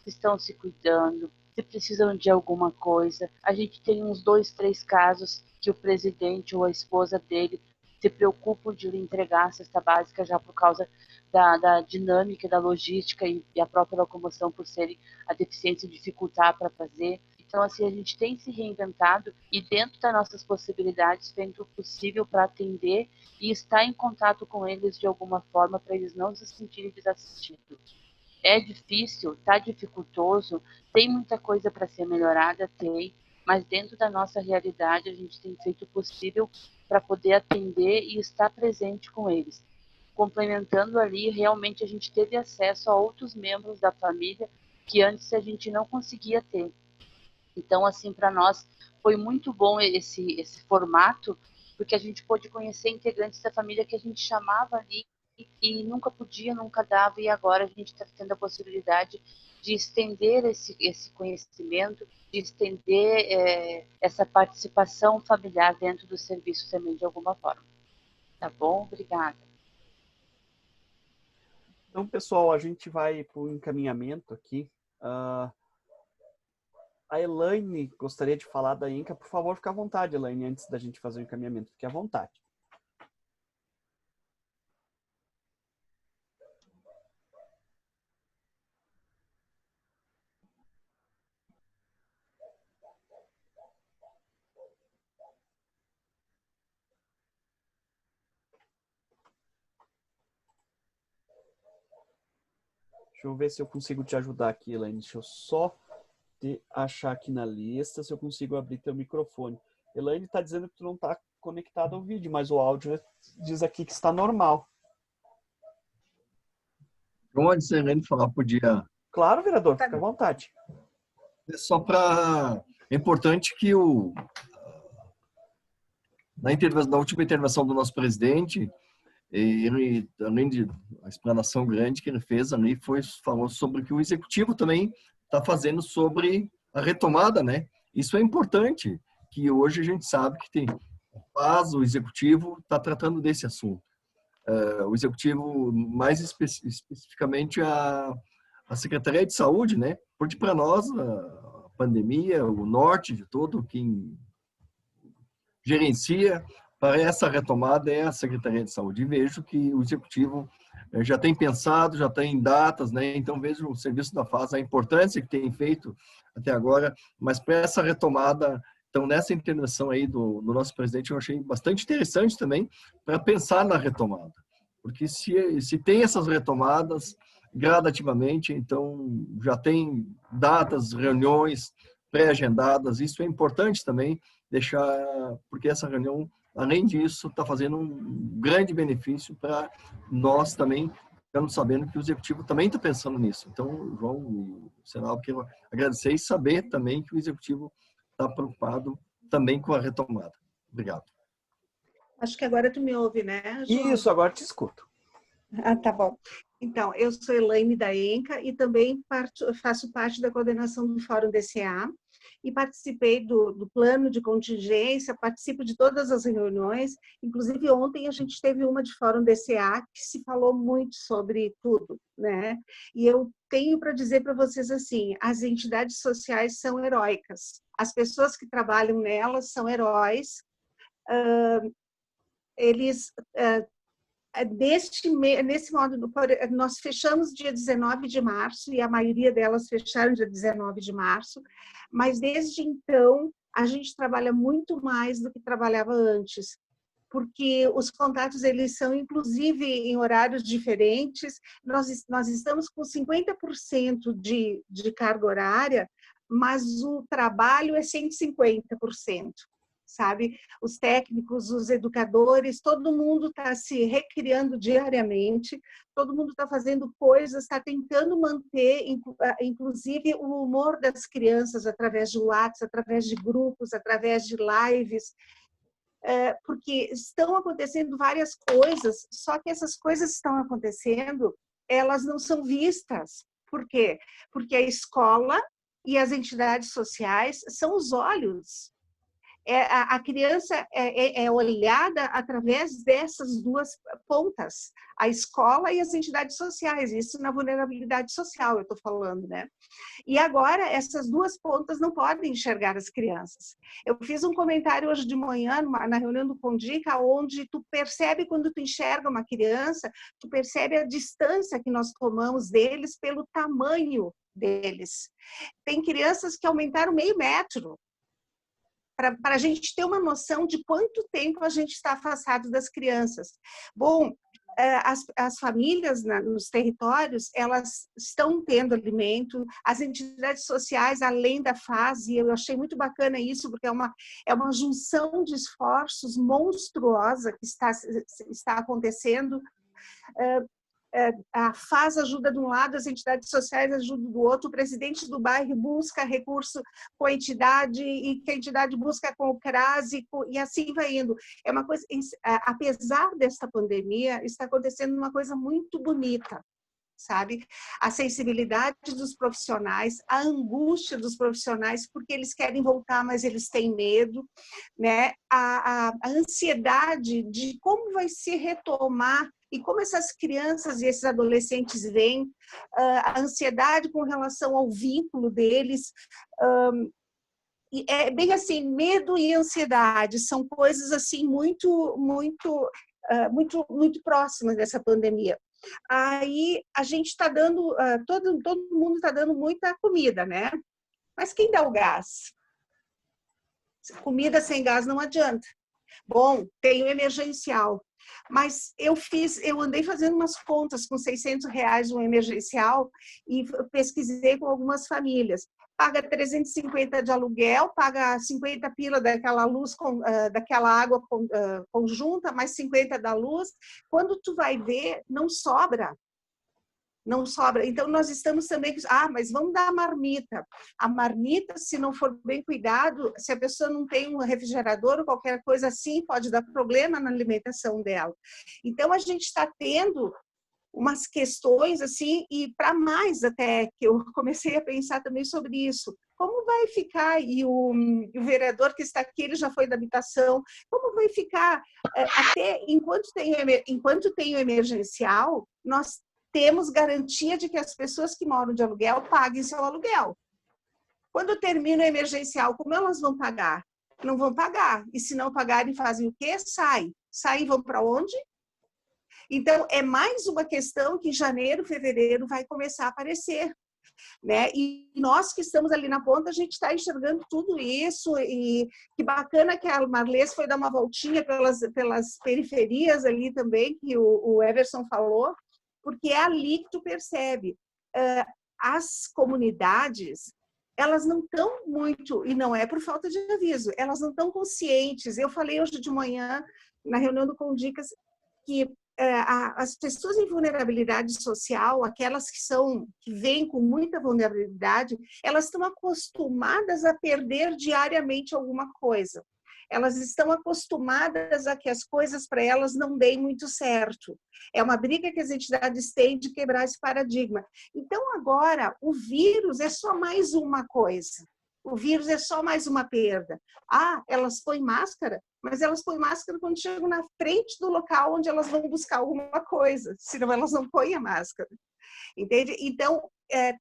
Speaker 12: estão se cuidando, se precisam de alguma coisa. A gente tem uns 2, 3 casos que o presidente ou a esposa dele se preocupam de lhe entregar a cesta básica já por causa da dinâmica, da logística e a própria locomoção por serem a deficiência dificultar para fazer. Então, assim, a gente tem se reinventado e dentro das nossas possibilidades feito o possível para atender e estar em contato com eles de alguma forma para eles não se sentirem desassistidos. É difícil, está dificultoso, tem muita coisa para ser melhorada, tem, mas dentro da nossa realidade a gente tem feito o possível para poder atender e estar presente com eles. Complementando ali, realmente a gente teve acesso a outros membros da família que antes a gente não conseguia ter. Então, assim, para nós foi muito bom esse formato, porque a gente pôde conhecer integrantes da família que a gente chamava ali e nunca podia, nunca dava, e agora a gente está tendo a possibilidade de estender esse conhecimento, de estender essa participação familiar dentro do serviço também de alguma forma. Tá bom? Obrigada.
Speaker 1: Então, pessoal, a gente vai para o encaminhamento aqui. A Elaine gostaria de falar da INCA. Por favor, fique à vontade, Elaine, antes da gente fazer o encaminhamento. Fique à vontade. Deixa eu ver se eu consigo te ajudar aqui, Elaine. Deixa eu só te achar aqui na lista, se eu consigo abrir teu microfone. Elaine está dizendo que tu não está conectado ao vídeo, mas o áudio diz aqui que está normal.
Speaker 5: Como antes a Elaine falar, podia...
Speaker 1: Claro, vereador, fica à vontade.
Speaker 5: É só para... É importante que na última intervenção do nosso presidente, ele, além de a explanação grande que ele fez ali, falou sobre o que o executivo também está fazendo sobre a retomada, né? Isso é importante, que hoje a gente sabe que tem o executivo está tratando desse assunto. O executivo, mais especificamente a Secretaria de Saúde, né? Porque para nós a pandemia, o norte de todo, quem gerencia para essa retomada é a Secretaria de Saúde. E vejo que o Executivo já tem pensado, já tem datas, né? Então vejo o serviço da FAS, a importância que tem feito até agora, mas para essa retomada, então nessa intervenção aí do nosso presidente, eu achei bastante interessante também para pensar na retomada. Porque se tem essas retomadas gradativamente, então já tem datas, reuniões pré-agendadas, isso é importante também, deixar, porque essa reunião, além disso, está fazendo um grande benefício para nós também, ficando sabendo que o Executivo também está pensando nisso. Então, João e o Senado, quero agradecer e saber também que o Executivo está preocupado também com a retomada. Obrigado.
Speaker 13: Acho que agora tu me ouve, né, João?
Speaker 1: Isso, agora te escuto.
Speaker 13: Ah, tá bom. Então, eu sou Elaine da ENCA e também faço parte da coordenação do Fórum DCA e participei do plano de contingência, participo de todas as reuniões, inclusive ontem a gente teve uma de Fórum DCA que se falou muito sobre tudo, né? E eu tenho para dizer para vocês assim, as entidades sociais são heróicas, as pessoas que trabalham nelas são heróis. Eles, nesse modo, nós fechamos dia 19 de março, e a maioria delas fecharam dia 19 de março, mas desde então a gente trabalha muito mais do que trabalhava antes, porque os contatos eles são inclusive em horários diferentes. Nós estamos com 50% de carga horária, mas o trabalho é 150%, sabe? Os técnicos, os educadores, todo mundo está se recriando diariamente, todo mundo está fazendo coisas, está tentando manter, inclusive, o humor das crianças através de WhatsApp, através de grupos, através de lives, porque estão acontecendo várias coisas, só que essas coisas estão acontecendo, elas não são vistas. Por quê? Porque a escola e as entidades sociais são os olhos. A criança é olhada através dessas duas pontas, a escola e as entidades sociais, isso na vulnerabilidade social eu estou falando, né? E agora essas duas pontas não podem enxergar as crianças. Eu fiz um comentário hoje de manhã na reunião do Condica, onde tu percebe, quando tu enxerga uma criança, tu percebe a distância que nós tomamos deles pelo tamanho deles. Tem crianças que aumentaram meio metro, para a gente ter uma noção de quanto tempo a gente está afastado das crianças. Bom, as famílias nos territórios, elas estão tendo alimento, as entidades sociais, além da fase, eu achei muito bacana isso, porque é uma junção de esforços monstruosa que está acontecendo. A FAS ajuda de um lado, as entidades sociais ajudam do outro, o presidente do bairro busca recurso com a entidade, e que a entidade busca com o CRAS, e assim vai indo. É uma coisa, apesar desta pandemia, está acontecendo uma coisa muito bonita, sabe? A sensibilidade dos profissionais, a angústia dos profissionais, porque eles querem voltar, mas eles têm medo, né? A ansiedade de como vai se retomar e como essas crianças e esses adolescentes veem, a ansiedade com relação ao vínculo deles. E é bem assim, medo e ansiedade são coisas assim muito próximas dessa pandemia. Aí a gente está dando, todo mundo está dando muita comida, né? Mas quem dá o gás? Comida sem gás não adianta. Bom, tem o emergencial. Mas eu andei fazendo umas contas com R$600 um emergencial e pesquisei com algumas famílias. Paga 350 de aluguel, paga 50 pila daquela luz, daquela água conjunta, mais 50 da luz. Quando tu vai ver, não sobra. Não sobra. Então, nós estamos também... mas vamos dar a marmita. A marmita, se não for bem cuidado, se a pessoa não tem um refrigerador ou qualquer coisa assim, pode dar problema na alimentação dela. Então, a gente está tendo umas questões assim, e para mais até, que eu comecei a pensar também sobre isso. Como vai ficar, e o vereador que está aqui, ele já foi da habitação, como vai ficar, até enquanto tem o emergencial, nós temos garantia de que as pessoas que moram de aluguel paguem seu aluguel. Quando termina o emergencial, como elas vão pagar? Não vão pagar. E se não pagarem, fazem o quê? Saem e vão para onde? Então, é mais uma questão que em janeiro, fevereiro vai começar a aparecer, né? E nós que estamos ali na ponta, a gente está enxergando tudo isso, e que bacana que a Marlês foi dar uma voltinha pelas periferias ali também, que o Everson falou, porque é ali que tu percebe. As comunidades, elas não estão muito, e não é por falta de aviso, elas não estão conscientes. Eu falei hoje de manhã, na reunião do Condicas, que as pessoas em vulnerabilidade social, aquelas que vêm com muita vulnerabilidade, elas estão acostumadas a perder diariamente alguma coisa. Elas estão acostumadas a que as coisas para elas não deem muito certo. É uma briga que as entidades têm de quebrar esse paradigma. Então, agora, o vírus é só mais uma coisa. O vírus é só mais uma perda. Elas põem máscara, mas elas põem máscara quando chegam na frente do local onde elas vão buscar alguma coisa, senão elas não põem a máscara. Entende? Então,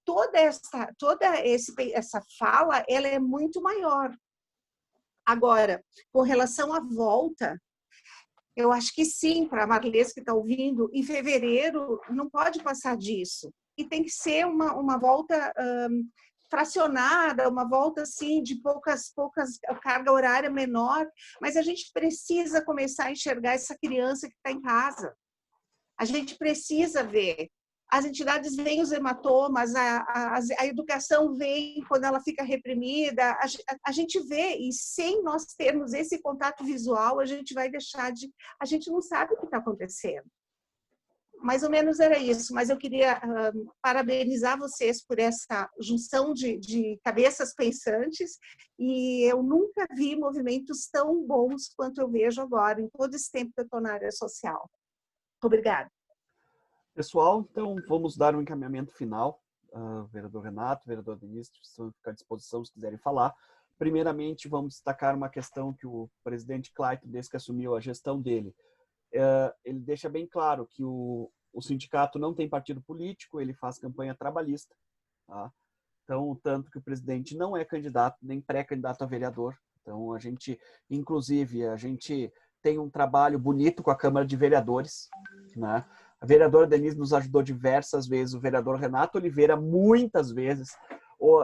Speaker 13: toda essa fala, ela é muito maior. Agora, com relação à volta, eu acho que sim, para a Marlês que está ouvindo, em fevereiro não pode passar disso. E tem que ser uma volta fracionada, uma volta assim de poucas carga horária menor, mas a gente precisa começar a enxergar essa criança que está em casa. A gente precisa ver. As entidades veem os hematomas, a educação vem quando ela fica reprimida, a gente vê, e sem nós termos esse contato visual, a gente vai deixar de... A gente não sabe o que está acontecendo. Mais ou menos era isso, mas eu queria parabenizar vocês por essa junção de cabeças pensantes, e eu nunca vi movimentos tão bons quanto eu vejo agora, em todo esse tempo que eu estou na área social. Obrigada.
Speaker 1: Pessoal, então vamos dar um encaminhamento final. Vereador Renato, vereador Denise, estão à disposição se quiserem falar. Primeiramente, vamos destacar uma questão que o presidente Clayton, desde que assumiu a gestão dele, ele deixa bem claro que o sindicato não tem partido político, ele faz campanha trabalhista. Tá? Então, tanto que o presidente não é candidato, nem pré-candidato a vereador. Então, inclusive, a gente tem um trabalho bonito com a Câmara de Vereadores, né? A vereadora Denise nos ajudou diversas vezes, o vereador Renato Oliveira muitas vezes.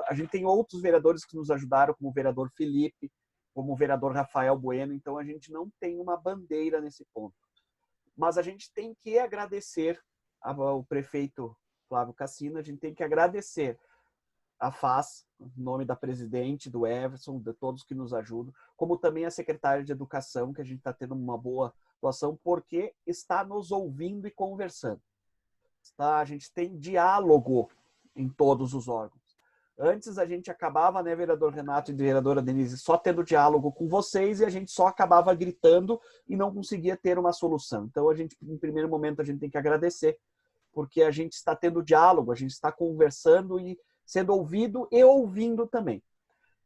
Speaker 1: A gente tem outros vereadores que nos ajudaram, como o vereador Felipe, como o vereador Rafael Bueno. Então, a gente não tem uma bandeira nesse ponto. Mas a gente tem que agradecer ao prefeito Flávio Cassina, a gente tem que agradecer a FAS, em nome da presidente, do Everson, de todos que nos ajudam, como também a secretária de Educação, que a gente está tendo uma boa atuação, porque está nos ouvindo e conversando. A gente tem diálogo em todos os órgãos. Antes a gente acabava, né, vereador Renato e vereadora Denise, só tendo diálogo com vocês e a gente só acabava gritando e não conseguia ter uma solução. Então, em primeiro momento, a gente tem que agradecer, porque a gente está tendo diálogo, a gente está conversando e sendo ouvido e ouvindo também.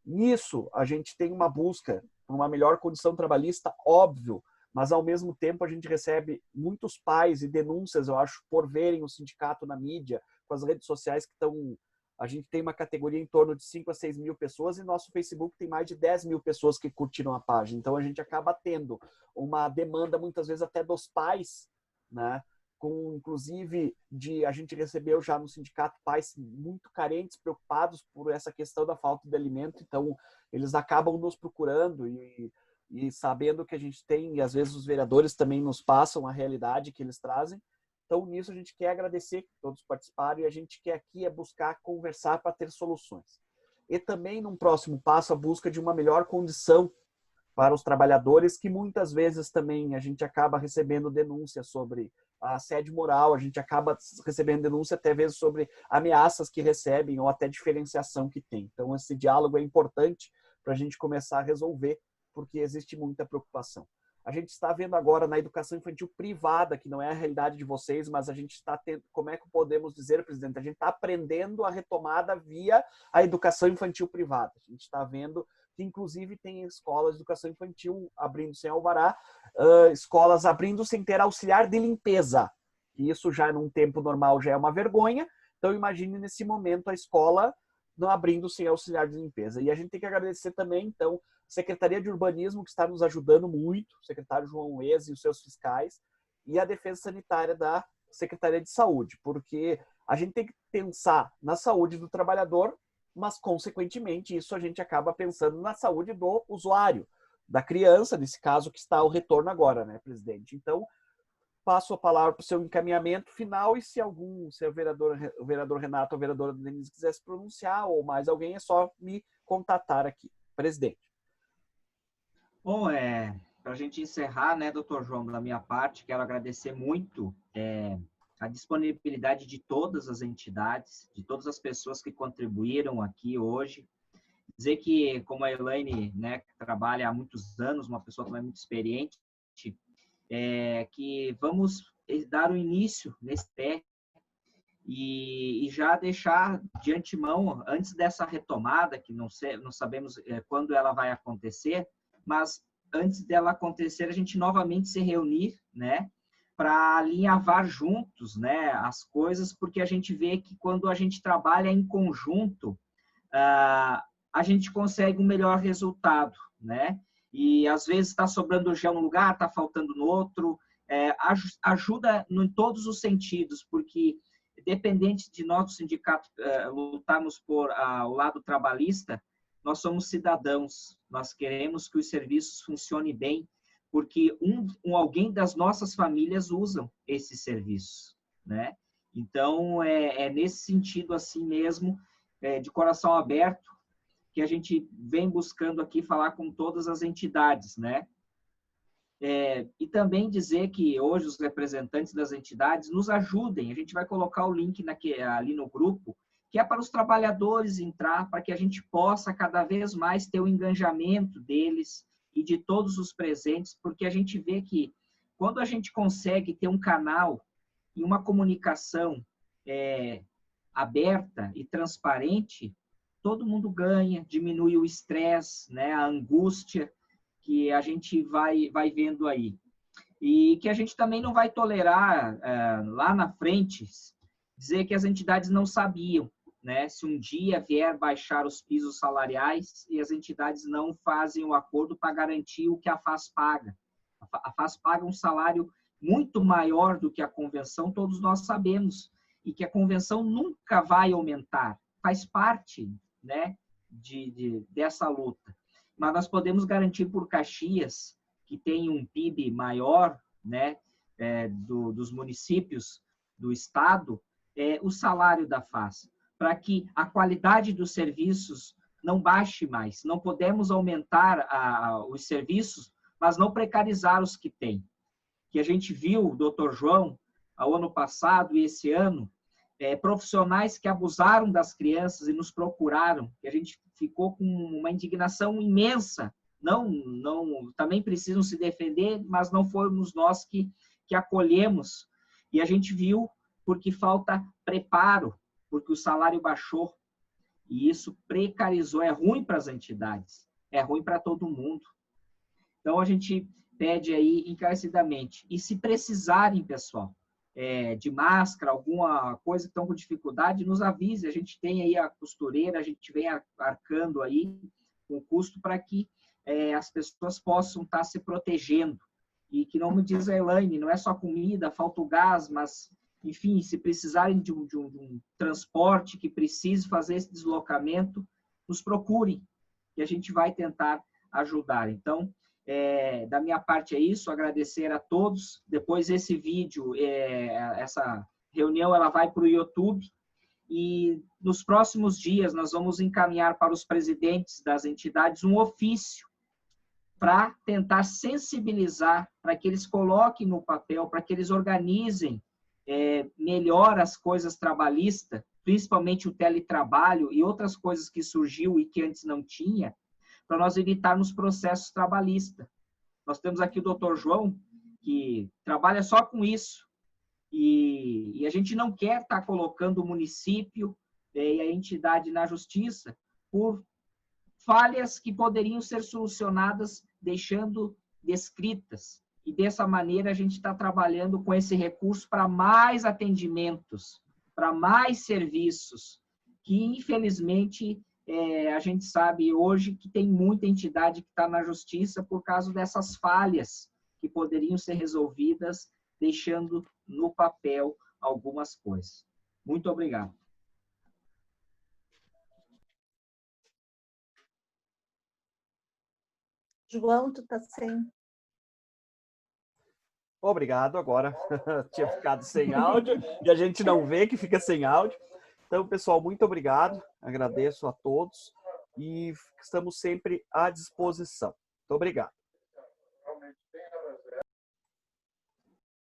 Speaker 1: Nisso, a gente tem uma busca por uma melhor condição trabalhista, óbvio, mas ao mesmo tempo a gente recebe muitos pais e denúncias, eu acho, por verem o sindicato na mídia, com as redes sociais que estão... A gente tem uma categoria em torno de 5 a 6 mil pessoas e nosso Facebook tem mais de 10 mil pessoas que curtiram a página. Então, a gente acaba tendo uma demanda, muitas vezes, até dos pais, né? Inclusive, a gente recebeu já no sindicato pais muito carentes, preocupados por essa questão da falta de alimento. Então, eles acabam nos procurando e sabendo que a gente tem, e às vezes os vereadores também nos passam a realidade que eles trazem. Então, nisso, a gente quer agradecer que todos participaram e a gente quer aqui buscar conversar para ter soluções. E também, num próximo passo, a busca de uma melhor condição para os trabalhadores, que muitas vezes também a gente acaba recebendo denúncias sobre assédio moral, a gente acaba recebendo denúncia até vezes sobre ameaças que recebem ou até diferenciação que tem. Então, esse diálogo é importante para a gente começar a resolver, porque existe muita preocupação. A gente está vendo agora na educação infantil privada, que não é a realidade de vocês, mas a gente está tendo, como é que podemos dizer, presidente? A gente está aprendendo a retomada via a educação infantil privada. A gente está vendo que, inclusive, tem escolas de educação infantil abrindo sem alvará, escolas abrindo sem ter auxiliar de limpeza. E isso já, num tempo normal, já é uma vergonha. Então, imagine nesse momento a escola não abrindo sem auxiliar de limpeza. E a gente tem que agradecer também, então, a Secretaria de Urbanismo, que está nos ajudando muito, o secretário João Wes e os seus fiscais, e a Defesa Sanitária da Secretaria de Saúde, porque a gente tem que pensar na saúde do trabalhador, mas, consequentemente, isso a gente acaba pensando na saúde do usuário, da criança, nesse caso, que está ao retorno agora, né, presidente? Então, passo a palavra para o seu encaminhamento final e se o vereador Renato ou a vereadora Denise quiser se pronunciar ou mais alguém, é só me contatar aqui. Presidente.
Speaker 2: Bom, para a gente encerrar, né, doutor João, da minha parte, quero agradecer muito a disponibilidade de todas as entidades, de todas as pessoas que contribuíram aqui hoje. Dizer que, como a Elaine, né, que trabalha há muitos anos, uma pessoa também muito experiente, que vamos dar o início nesse pé e já deixar de antemão, antes dessa retomada, que não sabemos quando ela vai acontecer, mas antes dela acontecer, a gente novamente se reunir, né, para alinhavar juntos, né, as coisas, porque a gente vê que quando a gente trabalha em conjunto, a gente consegue um melhor resultado, né? E às vezes está sobrando gel num lugar, está faltando no outro, ajuda em todos os sentidos, porque dependente de nosso sindicato lutarmos por o lado trabalhista, nós somos cidadãos, nós queremos que os serviços funcionem bem, porque alguém das nossas famílias usam esses serviços, né? Então, é nesse sentido assim mesmo, de coração aberto, que a gente vem buscando aqui falar com todas as entidades, né? E também dizer que hoje os representantes das entidades nos ajudem, a gente vai colocar o link ali no grupo, que é para os trabalhadores entrar, para que a gente possa cada vez mais ter o engajamento deles e de todos os presentes, porque a gente vê que quando a gente consegue ter um canal e uma comunicação aberta e transparente, todo mundo ganha, diminui o estresse, né, a angústia que a gente vai vendo aí. E que a gente também não vai tolerar, lá na frente, dizer que as entidades não sabiam, né? Se um dia vier baixar os pisos salariais e as entidades não fazem o acordo para garantir o que a FAS paga. A FAS paga um salário muito maior do que a convenção, todos nós sabemos, e que a convenção nunca vai aumentar, faz parte, né, dessa luta. Mas nós podemos garantir por Caxias, que tem um PIB maior, né, dos municípios do estado, o salário da FAS, para que a qualidade dos serviços não baixe mais. Não podemos aumentar os serviços, mas não precarizar os que têm. Que a gente viu, doutor João, ao ano passado e esse ano, profissionais que abusaram das crianças e nos procuraram, que a gente ficou com uma indignação imensa. Também precisam se defender, mas não fomos nós que acolhemos. E a gente viu porque falta preparo, porque o salário baixou. E isso precarizou, é ruim para as entidades, é ruim para todo mundo. Então, a gente pede aí encarecidamente. E se precisarem, pessoal, de máscara, alguma coisa que estão com dificuldade, nos avise. A gente tem aí a costureira, a gente vem arcando aí com custo para que as pessoas possam estar se protegendo. E que, não me diz a Elaine, não é só comida, falta o gás, mas, enfim, se precisarem de um transporte que precise fazer esse deslocamento, nos procurem, que a gente vai tentar ajudar. Então, da minha parte é isso, agradecer a todos. Depois esse vídeo, essa reunião, ela vai para o YouTube, e nos próximos dias nós vamos encaminhar para os presidentes das entidades um ofício para tentar sensibilizar, para que eles coloquem no papel, para que eles organizem melhor as coisas trabalhistas, principalmente o teletrabalho e outras coisas que surgiu e que antes não tinha, para nós evitarmos processos trabalhistas. Nós temos aqui o doutor João, que trabalha só com isso, e a gente não quer estar colocando o município e a entidade na justiça por falhas que poderiam ser solucionadas deixando descritas. E dessa maneira a gente está trabalhando com esse recurso para mais atendimentos, para mais serviços, que infelizmente a gente sabe hoje que tem muita entidade que está na justiça por causa dessas falhas que poderiam ser resolvidas deixando no papel algumas coisas. Muito obrigado.
Speaker 13: João, tu está sem.
Speaker 1: Obrigado, agora tinha ficado sem áudio e a gente não vê que fica sem áudio. Então, pessoal, muito obrigado, agradeço a todos e estamos sempre à disposição. Muito obrigado.